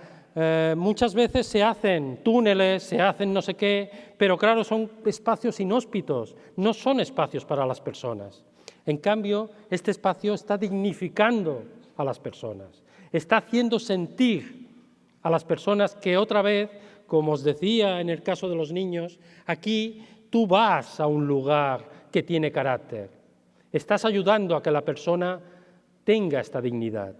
muchas veces se hacen túneles, se hacen no sé qué, pero claro, son espacios inhóspitos, no son espacios para las personas. En cambio, este espacio está dignificando a las personas, está haciendo sentir a las personas que otra vez, como os decía en el caso de los niños, aquí tú vas a un lugar que tiene carácter. Estás ayudando a que la persona tenga esta dignidad.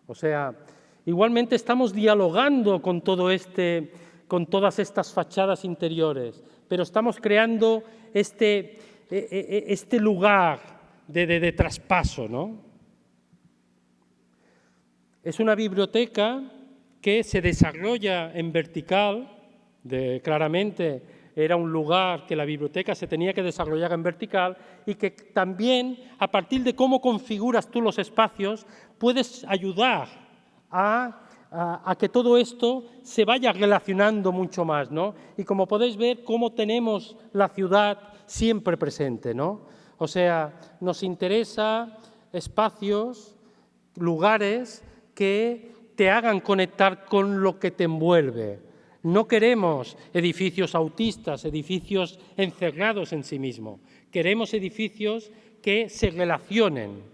O sea, igualmente estamos dialogando con con todas estas fachadas interiores, pero estamos creando este lugar de traspaso, ¿no? Es una biblioteca que se desarrolla en vertical, claramente era un lugar que la biblioteca se tenía que desarrollar en vertical y que también, a partir de cómo configuras tú los espacios, puedes ayudar a que todo esto se vaya relacionando mucho más, ¿no? Y como podéis ver, cómo tenemos la ciudad siempre presente, ¿no? O sea, nos interesa espacios, lugares que te hagan conectar con lo que te envuelve. No queremos edificios autistas, edificios encerrados en sí mismos. Queremos edificios que se relacionen.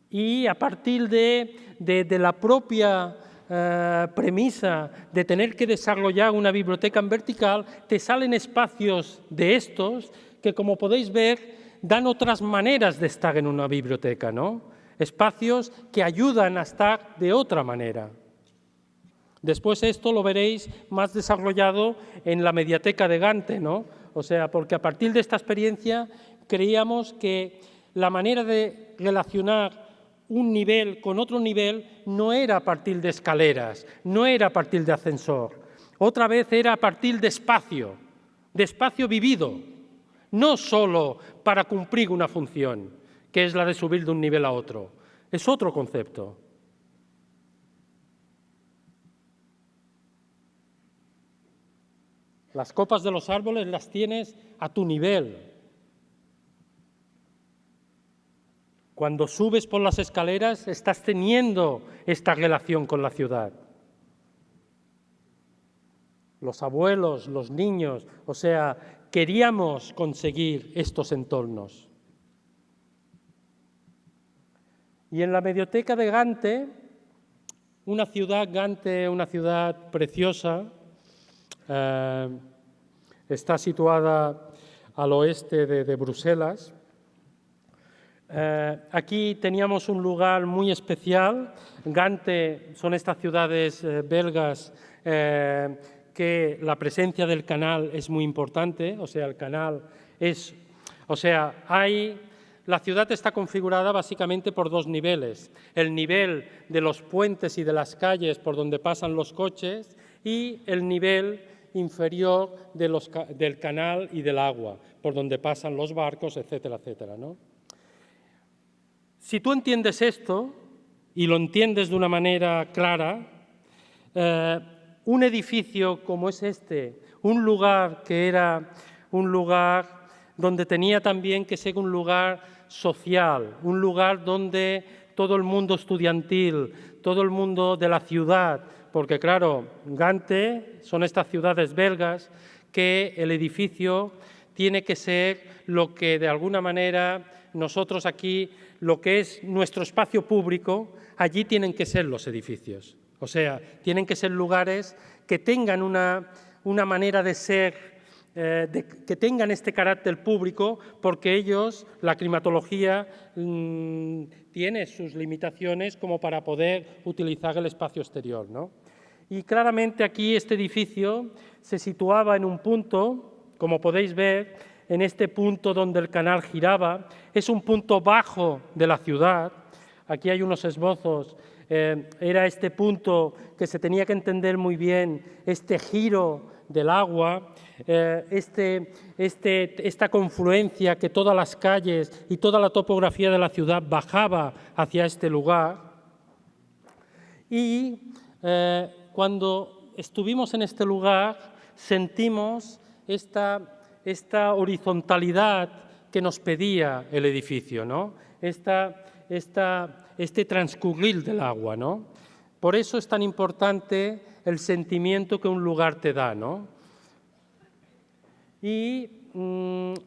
Y a partir de la propia premisa de tener que desarrollar una biblioteca en vertical, te salen espacios de estos que, como podéis ver, dan otras maneras de estar en una biblioteca, ¿no? Espacios que ayudan a estar de otra manera. Después esto lo veréis más desarrollado en la mediateca de Gante, ¿no? O sea, porque a partir de esta experiencia creíamos que la manera de relacionar un nivel con otro nivel no era a partir de escaleras, no era a partir de ascensor, otra vez era a partir de espacio vivido, no solo para cumplir una función, que es la de subir de un nivel a otro, es otro concepto. Las copas de los árboles las tienes a tu nivel. Cuando subes por las escaleras estás teniendo esta relación con la ciudad. Los abuelos, los niños, o sea, queríamos conseguir estos entornos. Y en la medioteca de Gante, una ciudad preciosa, está situada al oeste de Bruselas. Aquí teníamos un lugar muy especial. Gante son estas ciudades belgas que la presencia del canal es muy importante, o sea, el canal es, la ciudad está configurada básicamente por dos niveles, el nivel de los puentes y de las calles por donde pasan los coches y el nivel inferior del canal y del agua, por donde pasan los barcos, etcétera, etcétera, ¿no? Si tú entiendes esto, y lo entiendes de una manera clara, un edificio como es este, un lugar que era un lugar donde tenía también que ser un lugar social, un lugar donde todo el mundo estudiantil, todo el mundo de la ciudad, porque claro, Gante son estas ciudades belgas que el edificio tiene que ser lo que de alguna manera nosotros aquí, lo que es nuestro espacio público, allí tienen que ser los edificios. O sea, tienen que ser lugares que tengan una manera de ser, que tengan este carácter público, porque ellos, la climatología, tiene sus limitaciones como para poder utilizar el espacio exterior, ¿no? Y claramente aquí este edificio se situaba en un punto, como podéis ver, en este punto donde el canal giraba, es un punto bajo de la ciudad. Aquí hay unos esbozos, era este punto que se tenía que entender muy bien, este giro del agua, esta confluencia que todas las calles y toda la topografía de la ciudad bajaba hacia este lugar. Y cuando estuvimos en este lugar sentimos esta horizontalidad que nos pedía el edificio, ¿no? Este transcurrir del agua, ¿no? Por eso es tan importante el sentimiento que un lugar te da, ¿no? Y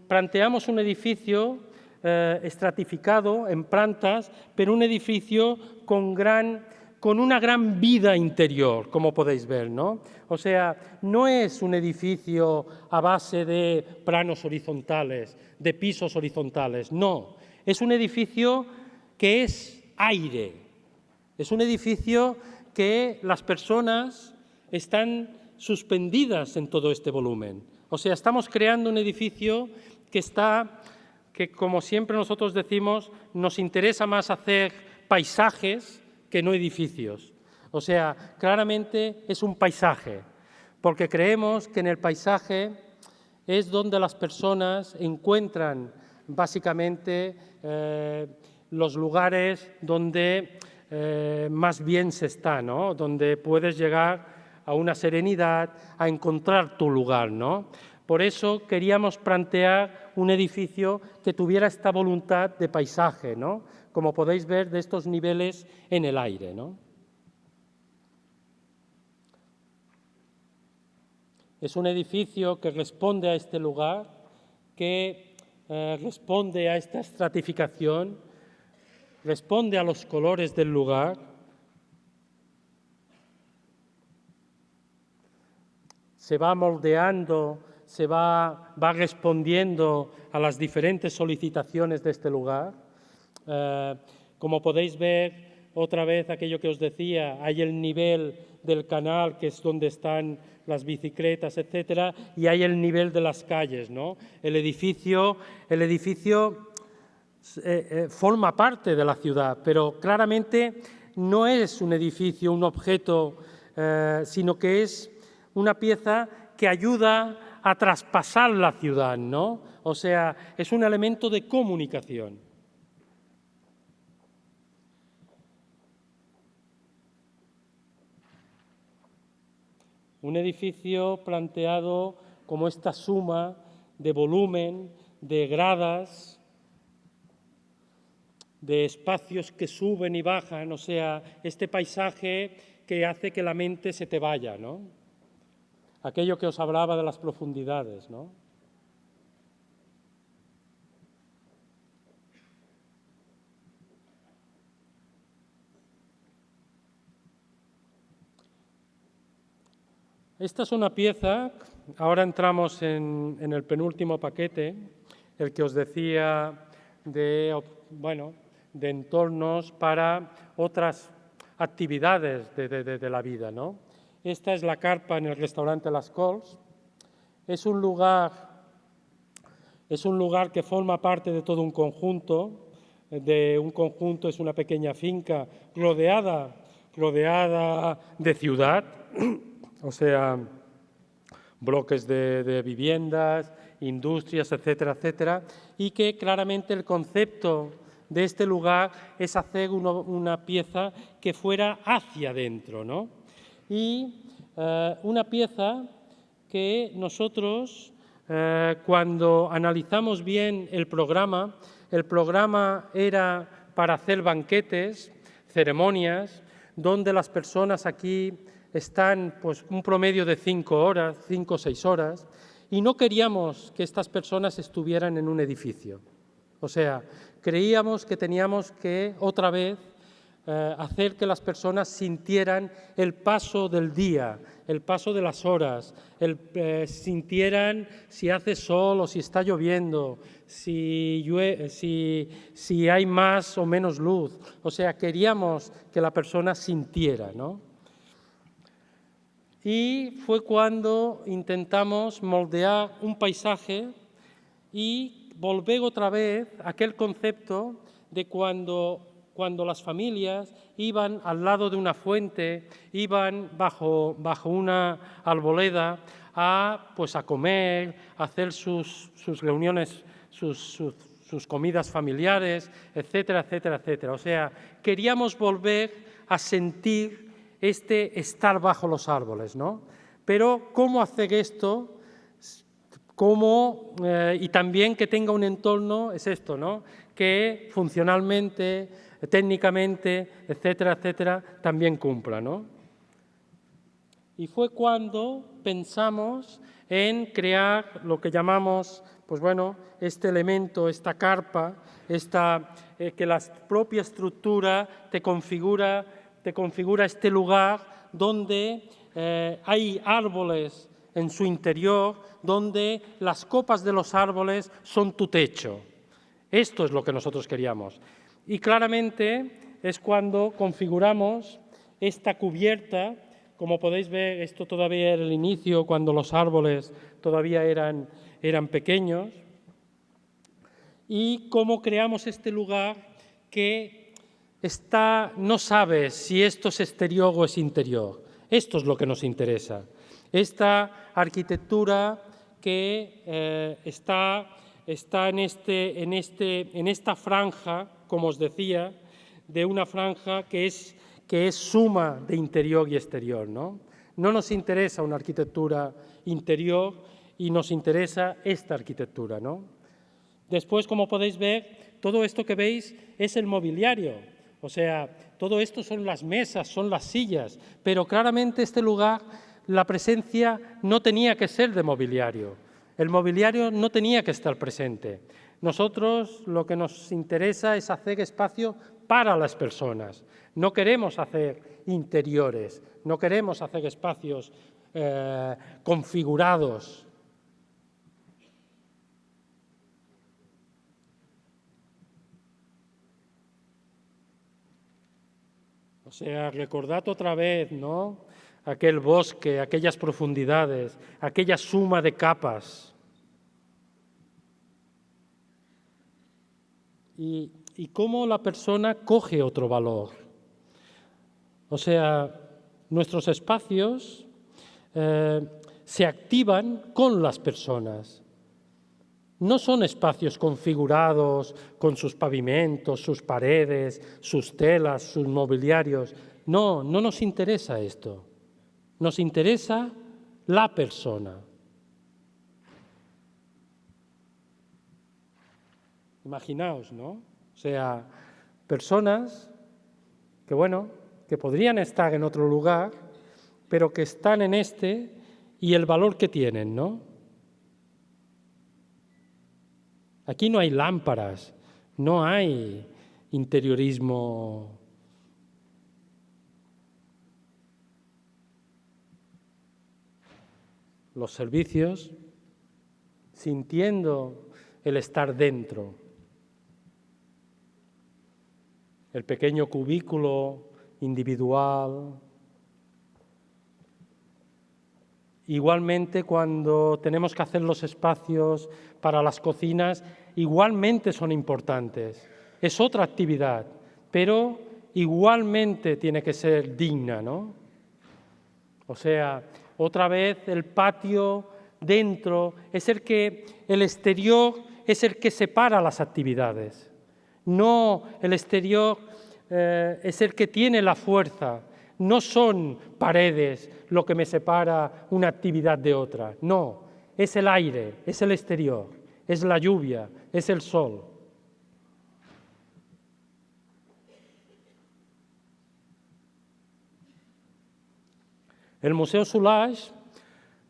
planteamos un edificio estratificado en plantas, pero un edificio con una gran vida interior, como podéis ver, ¿no? O sea, no es un edificio a base de planos horizontales, de pisos horizontales, no. Es un edificio que es aire, es un edificio que las personas están suspendidas en todo este volumen. O sea, estamos creando un edificio que como siempre nosotros decimos, nos interesa más hacer paisajes que no edificios. O sea, claramente es un paisaje, porque creemos que en el paisaje es donde las personas encuentran básicamente los lugares donde más bien se está, ¿no? Donde puedes llegar a una serenidad, a encontrar tu lugar, ¿no? Por eso queríamos plantear un edificio que tuviera esta voluntad de paisaje, ¿no? Como podéis ver, de estos niveles en el aire, ¿no? Es un edificio que responde a este lugar, que responde a esta estratificación, responde a los colores del lugar. se va moldeando, se va respondiendo a las diferentes solicitaciones de este lugar. Como podéis ver, otra vez aquello que os decía, hay el nivel del canal, que es donde están las bicicletas, etcétera, y hay el nivel de las calles, ¿no? El edificio forma parte de la ciudad, pero claramente no es un edificio, un objeto, sino que es una pieza que ayuda a traspasar la ciudad, ¿no? O sea, es un elemento de comunicación. Un edificio planteado como esta suma de volumen, de gradas, de espacios que suben y bajan, o sea, este paisaje que hace que la mente se te vaya, ¿no? Aquello que os hablaba de las profundidades, ¿no? Esta es una pieza, ahora entramos en el penúltimo paquete, el que os decía de entornos para otras actividades de la vida, ¿no? Esta es la carpa en el restaurante Las Cols. Es un lugar que forma parte de todo un conjunto. Es una pequeña finca rodeada de ciudad, o sea, bloques de viviendas, industrias, etcétera, etcétera, y que claramente el concepto de este lugar es hacer una pieza que fuera hacia adentro, ¿no? Y una pieza que nosotros, cuando analizamos bien el programa era para hacer banquetes, ceremonias, donde las personas aquí están pues un promedio de 5 horas, 5 o 6 horas, y no queríamos que estas personas estuvieran en un edificio. O sea, creíamos que teníamos que otra vez hacer que las personas sintieran el paso del día, el paso de las horas, sintieran si hace sol o si está lloviendo, si hay más o menos luz. O sea, queríamos que la persona sintiera, ¿no? Y fue cuando intentamos moldear un paisaje y volver otra vez a aquel concepto de cuando las familias iban al lado de una fuente, iban bajo una arboleda a comer, a hacer sus reuniones, sus comidas familiares, etcétera, etcétera, etcétera. O sea, queríamos volver a sentir estar bajo los árboles, ¿no? Pero ¿cómo hacer esto? Y también que tenga un entorno, es esto, ¿no? Que funcionalmente, técnicamente, etcétera, etcétera, también cumpla, ¿no? Y fue cuando pensamos en crear lo que llamamos, este elemento, esta carpa, que la propia estructura te configura este lugar donde hay árboles en su interior, donde las copas de los árboles son tu techo. Esto es lo que nosotros queríamos. Y claramente es cuando configuramos esta cubierta. Como podéis ver, esto todavía era el inicio, cuando los árboles todavía eran pequeños. Y cómo creamos este lugar que no sabes si esto es exterior o es interior. Esto es lo que nos interesa. Esta arquitectura que está en esta franja, como os decía, de una franja que es suma de interior y exterior, ¿no? No nos interesa una arquitectura interior y nos interesa esta arquitectura, ¿no? Después, como podéis ver, todo esto que veis es el mobiliario. O sea, todo esto son las mesas, son las sillas, pero claramente este lugar, la presencia no tenía que ser de mobiliario. El mobiliario no tenía que estar presente. Nosotros lo que nos interesa es hacer espacio para las personas. No queremos hacer interiores, no queremos hacer espacios configurados. O sea, recordad otra vez, ¿no?, aquel bosque, aquellas profundidades, aquella suma de capas. Y cómo la persona coge otro valor. O sea, nuestros espacios se activan con las personas. No son espacios configurados con sus pavimentos, sus paredes, sus telas, sus mobiliarios. No, no nos interesa esto. Nos interesa la persona. Imaginaos, ¿no? O sea, personas que, bueno, que podrían estar en otro lugar, pero que están en este y el valor que tienen, ¿no? Aquí no hay lámparas, no hay interiorismo. Los servicios, sintiendo el estar dentro. El pequeño cubículo individual. Igualmente, cuando tenemos que hacer los espacios para las cocinas, igualmente son importantes. Es otra actividad, pero igualmente tiene que ser digna, ¿no? O sea, otra vez el patio dentro es el exterior es el que separa las actividades. No, el exterior es el que tiene la fuerza. No son paredes lo que me separa una actividad de otra. No, es el aire, es el exterior, es la lluvia, es el sol. El Museo Soulages,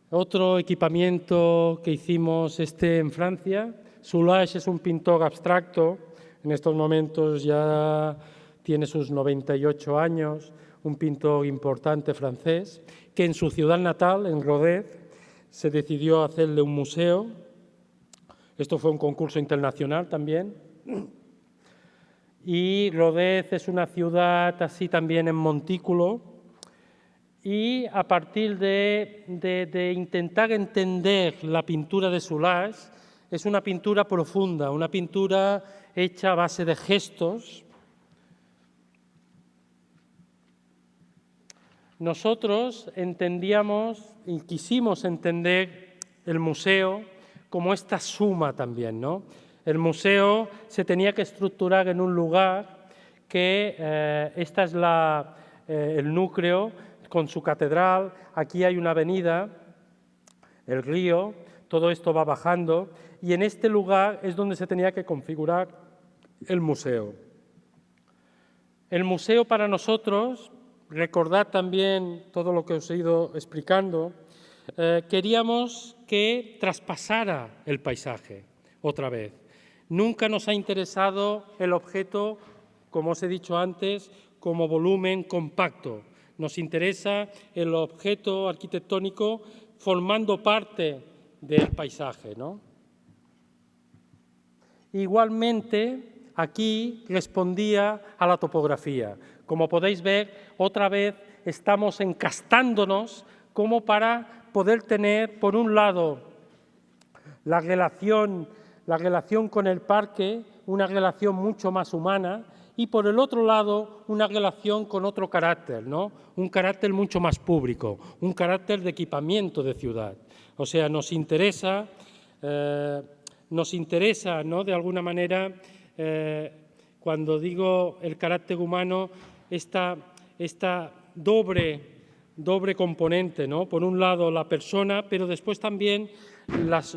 otro equipamiento que hicimos en Francia. Soulages es un pintor abstracto, en estos momentos ya tiene sus 98 años, un pintor importante francés, que en su ciudad natal, en Rodez, se decidió hacerle un museo. Esto fue un concurso internacional también. Y Rodez es una ciudad así también en montículo. Y a partir de intentar entender la pintura de Soulages, es una pintura profunda, una pintura hecha a base de gestos. Nosotros entendíamos y quisimos entender el museo como esta suma también, ¿no? El museo se tenía que estructurar en un lugar que esta es el núcleo con su catedral. Aquí hay una avenida, el río, todo esto va bajando y en este lugar es donde se tenía que configurar el museo. El museo para nosotros, recordad también todo lo que os he ido explicando, queríamos que traspasara el paisaje otra vez. Nunca nos ha interesado el objeto, como os he dicho antes, como volumen compacto. Nos interesa el objeto arquitectónico formando parte del paisaje, ¿no? Igualmente, aquí respondía a la topografía. Como podéis ver, otra vez estamos encastándonos como para poder tener, por un lado, la relación con el parque, una relación mucho más humana, y por el otro lado, una relación con otro carácter, ¿no? Un carácter mucho más público, un carácter de equipamiento de ciudad. O sea, nos interesa, ¿no?, de alguna manera, cuando digo el carácter humano, esta doble componente, ¿no? Por un lado la persona, pero después también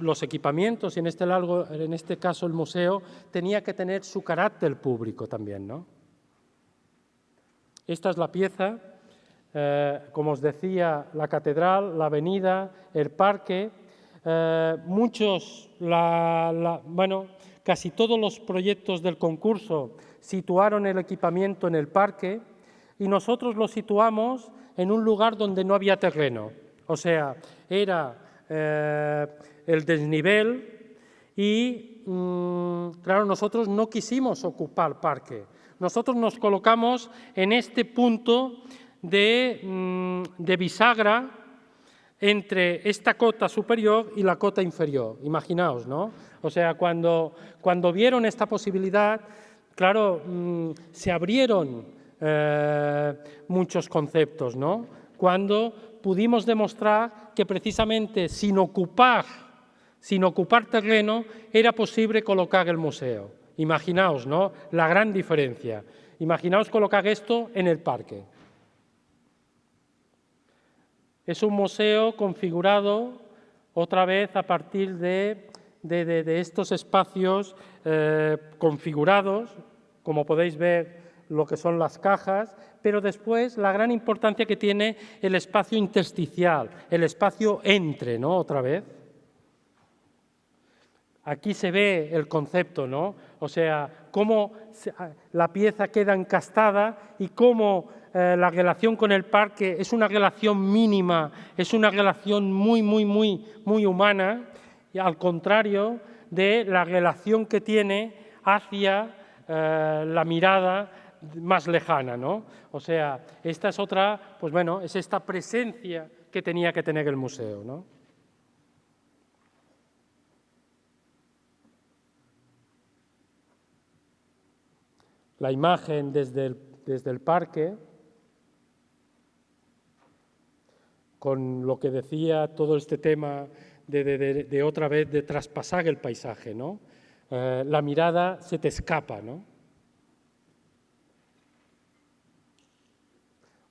los equipamientos, y en este caso el museo, tenía que tener su carácter público también, ¿no? Esta es la pieza, como os decía, la catedral, la avenida, el parque. Casi todos los proyectos del concurso situaron el equipamiento en el parque y nosotros lo situamos en un lugar donde no había terreno. O sea, era el desnivel y, claro, nosotros no quisimos ocupar parque. Nosotros nos colocamos en este punto de bisagra entre esta cota superior y la cota inferior. Imaginaos, ¿no? O sea, cuando vieron esta posibilidad, claro, se abrieron muchos conceptos, ¿no? Cuando pudimos demostrar que precisamente sin ocupar terreno era posible colocar el museo. Imaginaos, ¿no? La gran diferencia. Imaginaos colocar esto en el parque. Es un museo configurado otra vez a partir de estos espacios configurados, como podéis ver lo que son las cajas, pero después la gran importancia que tiene el espacio intersticial, el espacio entre, ¿no? Otra vez. Aquí se ve el concepto, ¿no? O sea, cómo la pieza queda encastada y cómo la relación con el parque es una relación mínima, es una relación muy humana, y al contrario de la relación que tiene hacia la mirada más lejana, ¿no? O sea, esta es otra, pues bueno, es esta presencia que tenía que tener el museo, ¿no? La imagen desde el parque, con lo que decía todo este tema de otra vez de traspasar el paisaje, ¿no? La mirada se te escapa, ¿no?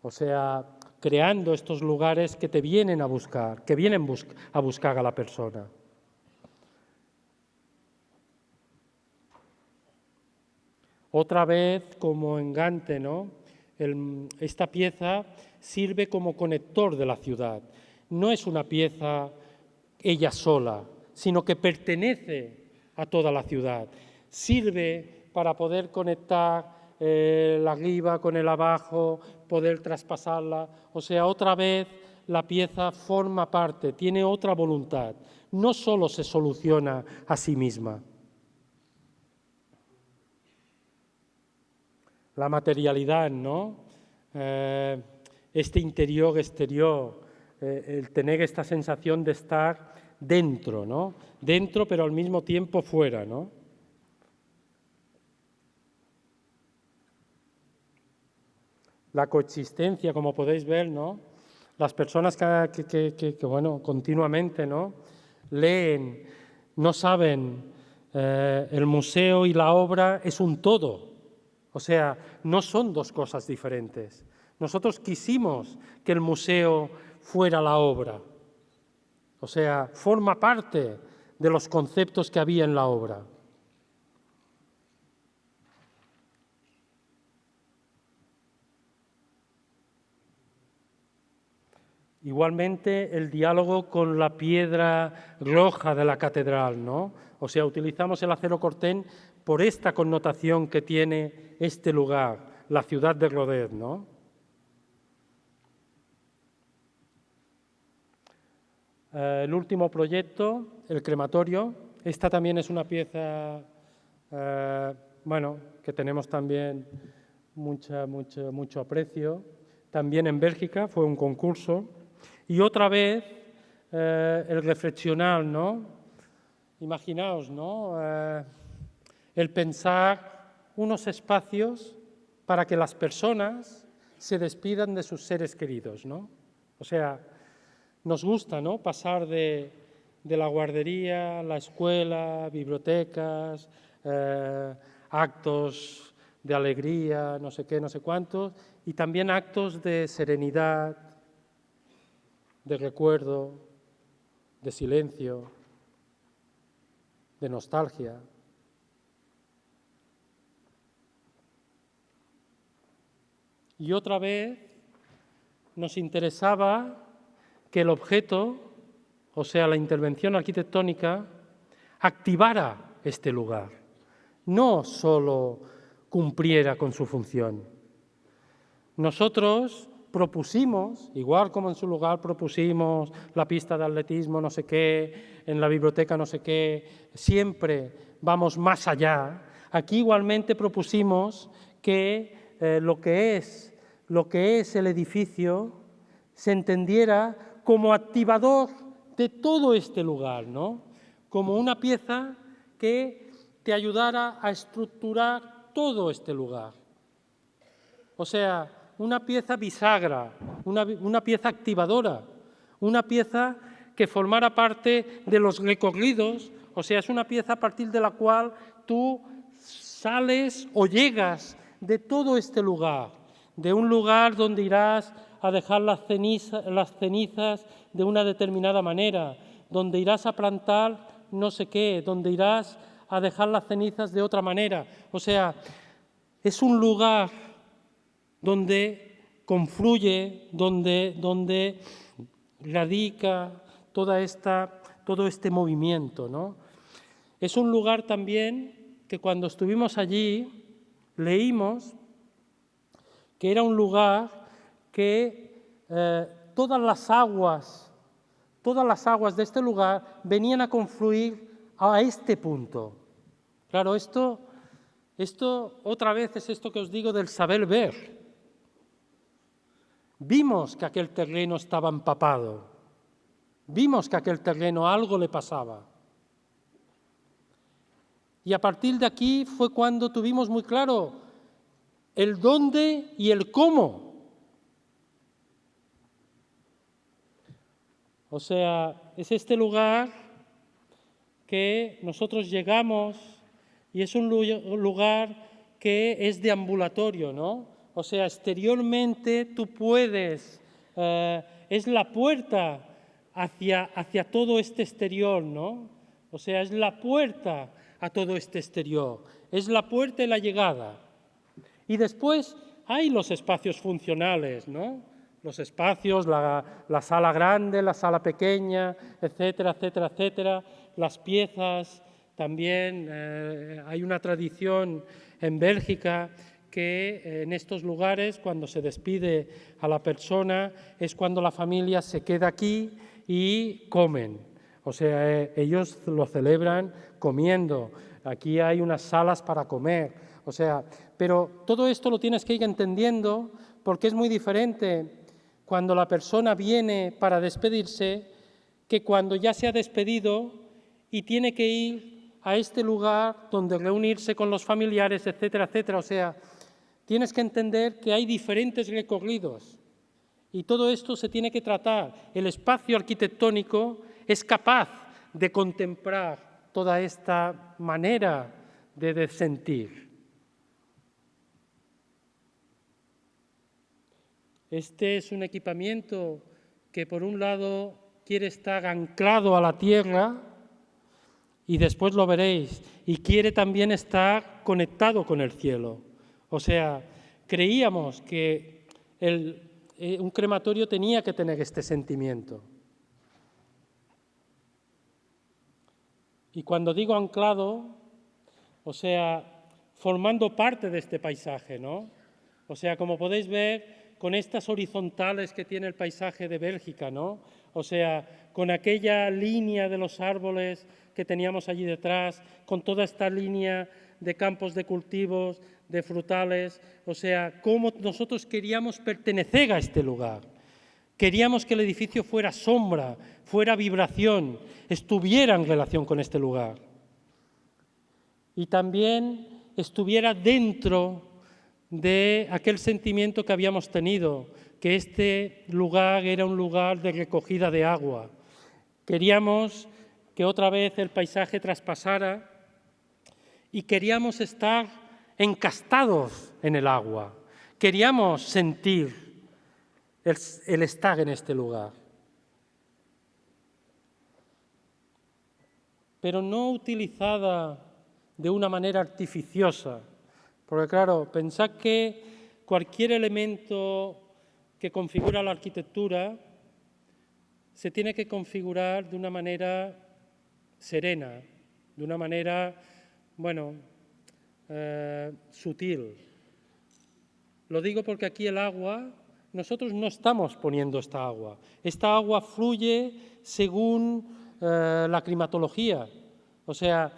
O sea, creando estos lugares que te vienen a buscar, que vienen a buscar a la persona. Otra vez, como en Gante, ¿no? Esta pieza sirve como conector de la ciudad. No es una pieza ella sola, sino que pertenece a toda la ciudad. Sirve para poder conectar el arriba con el abajo, poder traspasarla. O sea, otra vez la pieza forma parte, tiene otra voluntad. No solo se soluciona a sí misma. La materialidad, ¿no? Este interior-exterior, el tener esta sensación de estar dentro, ¿no? Dentro, pero al mismo tiempo fuera, ¿no? La coexistencia, como podéis ver, ¿no? Las personas que bueno, continuamente, ¿no? Leen, no saben, el museo y la obra es un todo. O sea, no son dos cosas diferentes. Nosotros quisimos que el museo fuera la obra. O sea, forma parte de los conceptos que había en la obra. Igualmente, el diálogo con la piedra roja de la catedral, ¿no? O sea, utilizamos el acero corten por esta connotación que tiene este lugar, la ciudad de Rodez, ¿no? El último proyecto, el crematorio. Esta también es una pieza, bueno, que tenemos también mucho aprecio. También en Bélgica fue un concurso. Y otra vez, el reflexionar, ¿no? Imaginaos, ¿no? El pensar unos espacios para que las personas se despidan de sus seres queridos, ¿no? O sea, nos gusta, ¿no? Pasar de la guardería, la escuela, bibliotecas, actos de alegría, no sé qué, no sé cuántos, y también actos de serenidad, de recuerdo, de silencio, de nostalgia. Y otra vez nos interesaba que el objeto, o sea, la intervención arquitectónica, activara este lugar, no solo cumpliera con su función. Nosotros propusimos, igual como en su lugar propusimos la pista de atletismo, no sé qué, en la biblioteca no sé qué, siempre vamos más allá. Aquí igualmente propusimos que lo que es el edificio se entendiera como activador de todo este lugar, ¿no? Como una pieza que te ayudara a estructurar todo este lugar. O sea, una pieza bisagra, una pieza activadora, una pieza que formara parte de los recorridos, o sea, es una pieza a partir de la cual tú sales o llegas de todo este lugar, de un lugar donde irás a dejar las cenizas de una determinada manera, donde irás a plantar no sé qué, donde irás a dejar las cenizas de otra manera. O sea, es un lugar donde confluye, donde radica todo este movimiento, ¿no? Es un lugar también que cuando estuvimos allí leímos que era un lugar que todas las aguas de este lugar venían a confluir a este punto. Claro, esto otra vez es esto que os digo del saber ver. Vimos que aquel terreno estaba empapado, vimos que aquel terreno algo le pasaba. Y a partir de aquí fue cuando tuvimos muy claro el dónde y el cómo. O sea, es este lugar que nosotros llegamos y es un lugar que es deambulatorio, ¿no? O sea, exteriormente tú puedes, es la puerta hacia todo este exterior, ¿no? O sea, es la puerta a todo este exterior, es la puerta y la llegada. Y después hay los espacios funcionales, ¿no? Los espacios, la sala grande, la sala pequeña, etcétera, etcétera, etcétera. Las piezas, también hay una tradición en Bélgica que en estos lugares, cuando se despide a la persona, es cuando la familia se queda aquí y comen. O sea, ellos lo celebran comiendo. Aquí hay unas salas para comer. O sea, pero todo esto lo tienes que ir entendiendo porque es muy diferente cuando la persona viene para despedirse que cuando ya se ha despedido y tiene que ir a este lugar donde reunirse con los familiares, etcétera, etcétera. O sea, tienes que entender que hay diferentes recorridos y todo esto se tiene que tratar. El espacio arquitectónico es capaz de contemplar toda esta manera de sentir. Este es un equipamiento que, por un lado, quiere estar anclado a la tierra, y después lo veréis, y quiere también estar conectado con el cielo. O sea, creíamos que un crematorio tenía que tener este sentimiento. Y cuando digo anclado, o sea, formando parte de este paisaje, ¿no? O sea, como podéis ver, con estas horizontales que tiene el paisaje de Bélgica, ¿no? O sea, con aquella línea de los árboles que teníamos allí detrás, con toda esta línea de campos de cultivos, de frutales, o sea, cómo nosotros queríamos pertenecer a este lugar. Queríamos que el edificio fuera sombra, fuera vibración, estuviera en relación con este lugar. Y también estuviera dentro de aquel sentimiento que habíamos tenido, que este lugar era un lugar de recogida de agua. Queríamos que otra vez el paisaje traspasara y queríamos estar encastados en el agua. Queríamos sentir el estar en este lugar. Pero no utilizada de una manera artificiosa. Porque claro, pensad que cualquier elemento que configura la arquitectura se tiene que configurar de una manera serena, de una manera, bueno, sutil. Lo digo porque aquí el agua nosotros no estamos poniendo esta agua. Esta agua fluye según la climatología. O sea,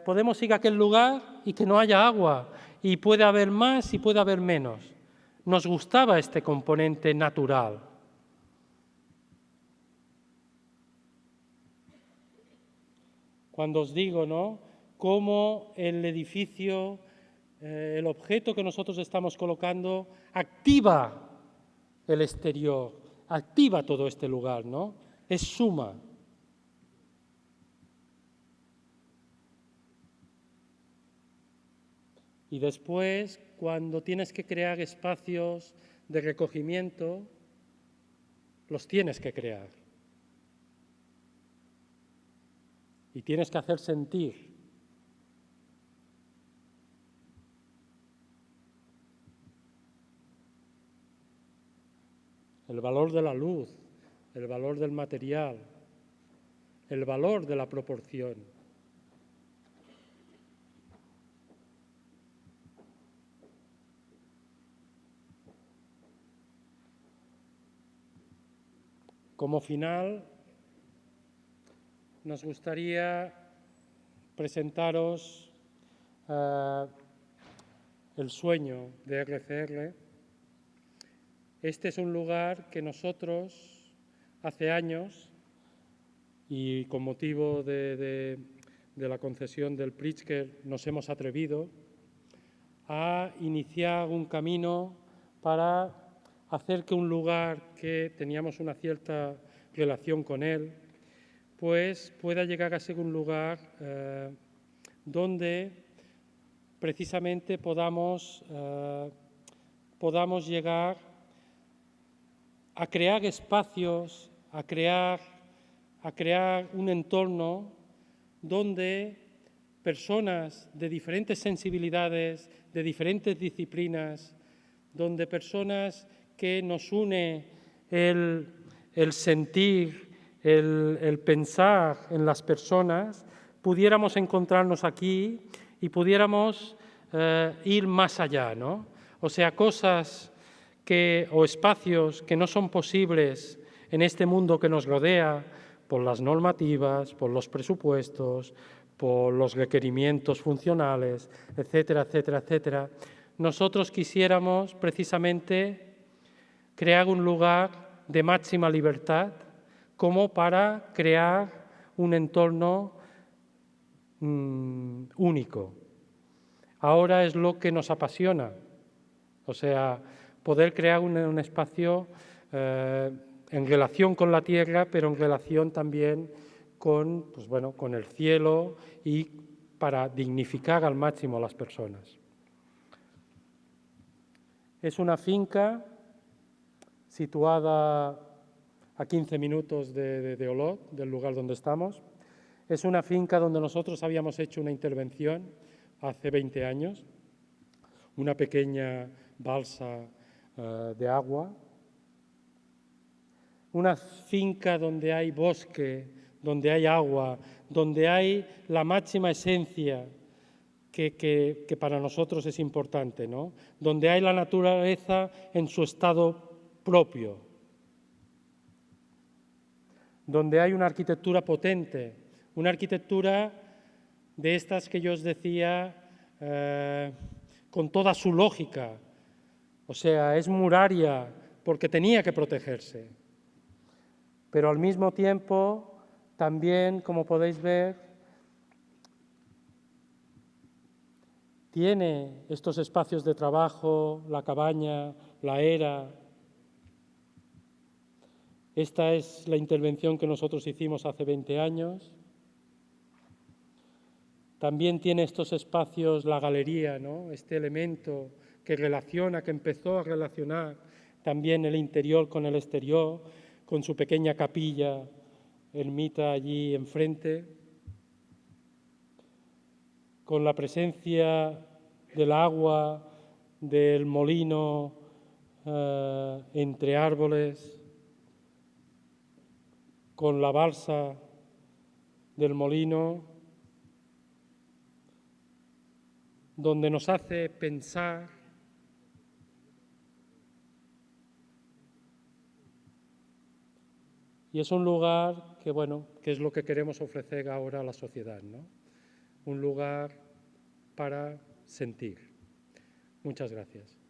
podemos ir a aquel lugar y que no haya agua, y puede haber más y puede haber menos. Nos gustaba este componente natural. Cuando os digo, ¿no?, cómo el edificio, el objeto que nosotros estamos colocando, activa el exterior, activa todo este lugar, ¿no? Es suma. Y después, cuando tienes que crear espacios de recogimiento, los tienes que crear. Y tienes que hacer sentir. El valor de la luz, el valor del material, el valor de la proporción. Como final, nos gustaría presentaros el sueño de RCR. Este es un lugar que nosotros, hace años, y con motivo de la concesión del Pritzker, nos hemos atrevido a iniciar un camino para hacer que un lugar que teníamos una cierta relación con él, pues pueda llegar a ser un lugar donde precisamente podamos llegar a crear espacios, a crear un entorno donde personas de diferentes sensibilidades, de diferentes disciplinas, donde personas que nos une el sentir, el pensar en las personas, pudiéramos encontrarnos aquí y pudiéramos ir más allá, ¿no? O sea, cosas o espacios que no son posibles en este mundo que nos rodea por las normativas, por los presupuestos, por los requerimientos funcionales, etcétera, etcétera, etcétera. Nosotros quisiéramos precisamente crear un lugar de máxima libertad como para crear un entorno único. Ahora es lo que nos apasiona, o sea, poder crear un espacio en relación con la tierra, pero en relación también con, pues bueno, con el cielo y para dignificar al máximo a las personas. Es una finca situada a 15 minutos de Olot, del lugar donde estamos. Es una finca donde nosotros habíamos hecho una intervención hace 20 años, una pequeña balsa de agua, una finca donde hay bosque, donde hay agua, donde hay la máxima esencia que para nosotros es importante, ¿no? Donde hay la naturaleza en su estado propio, donde hay una arquitectura potente, una arquitectura de estas que yo os decía con toda su lógica, o sea, es muraria porque tenía que protegerse, pero al mismo tiempo también, como podéis ver, tiene estos espacios de trabajo, la cabaña, la era. Esta es la intervención que nosotros hicimos hace 20 años. También tiene estos espacios la galería, ¿no? Este elemento que empezó a relacionar también el interior con el exterior, con su pequeña capilla, ermita allí enfrente, con la presencia del agua, del molino entre árboles, con la balsa del molino, donde nos hace pensar Y es un lugar que, bueno, que es lo que queremos ofrecer ahora a la sociedad, ¿no? Un lugar para sentir. Muchas gracias.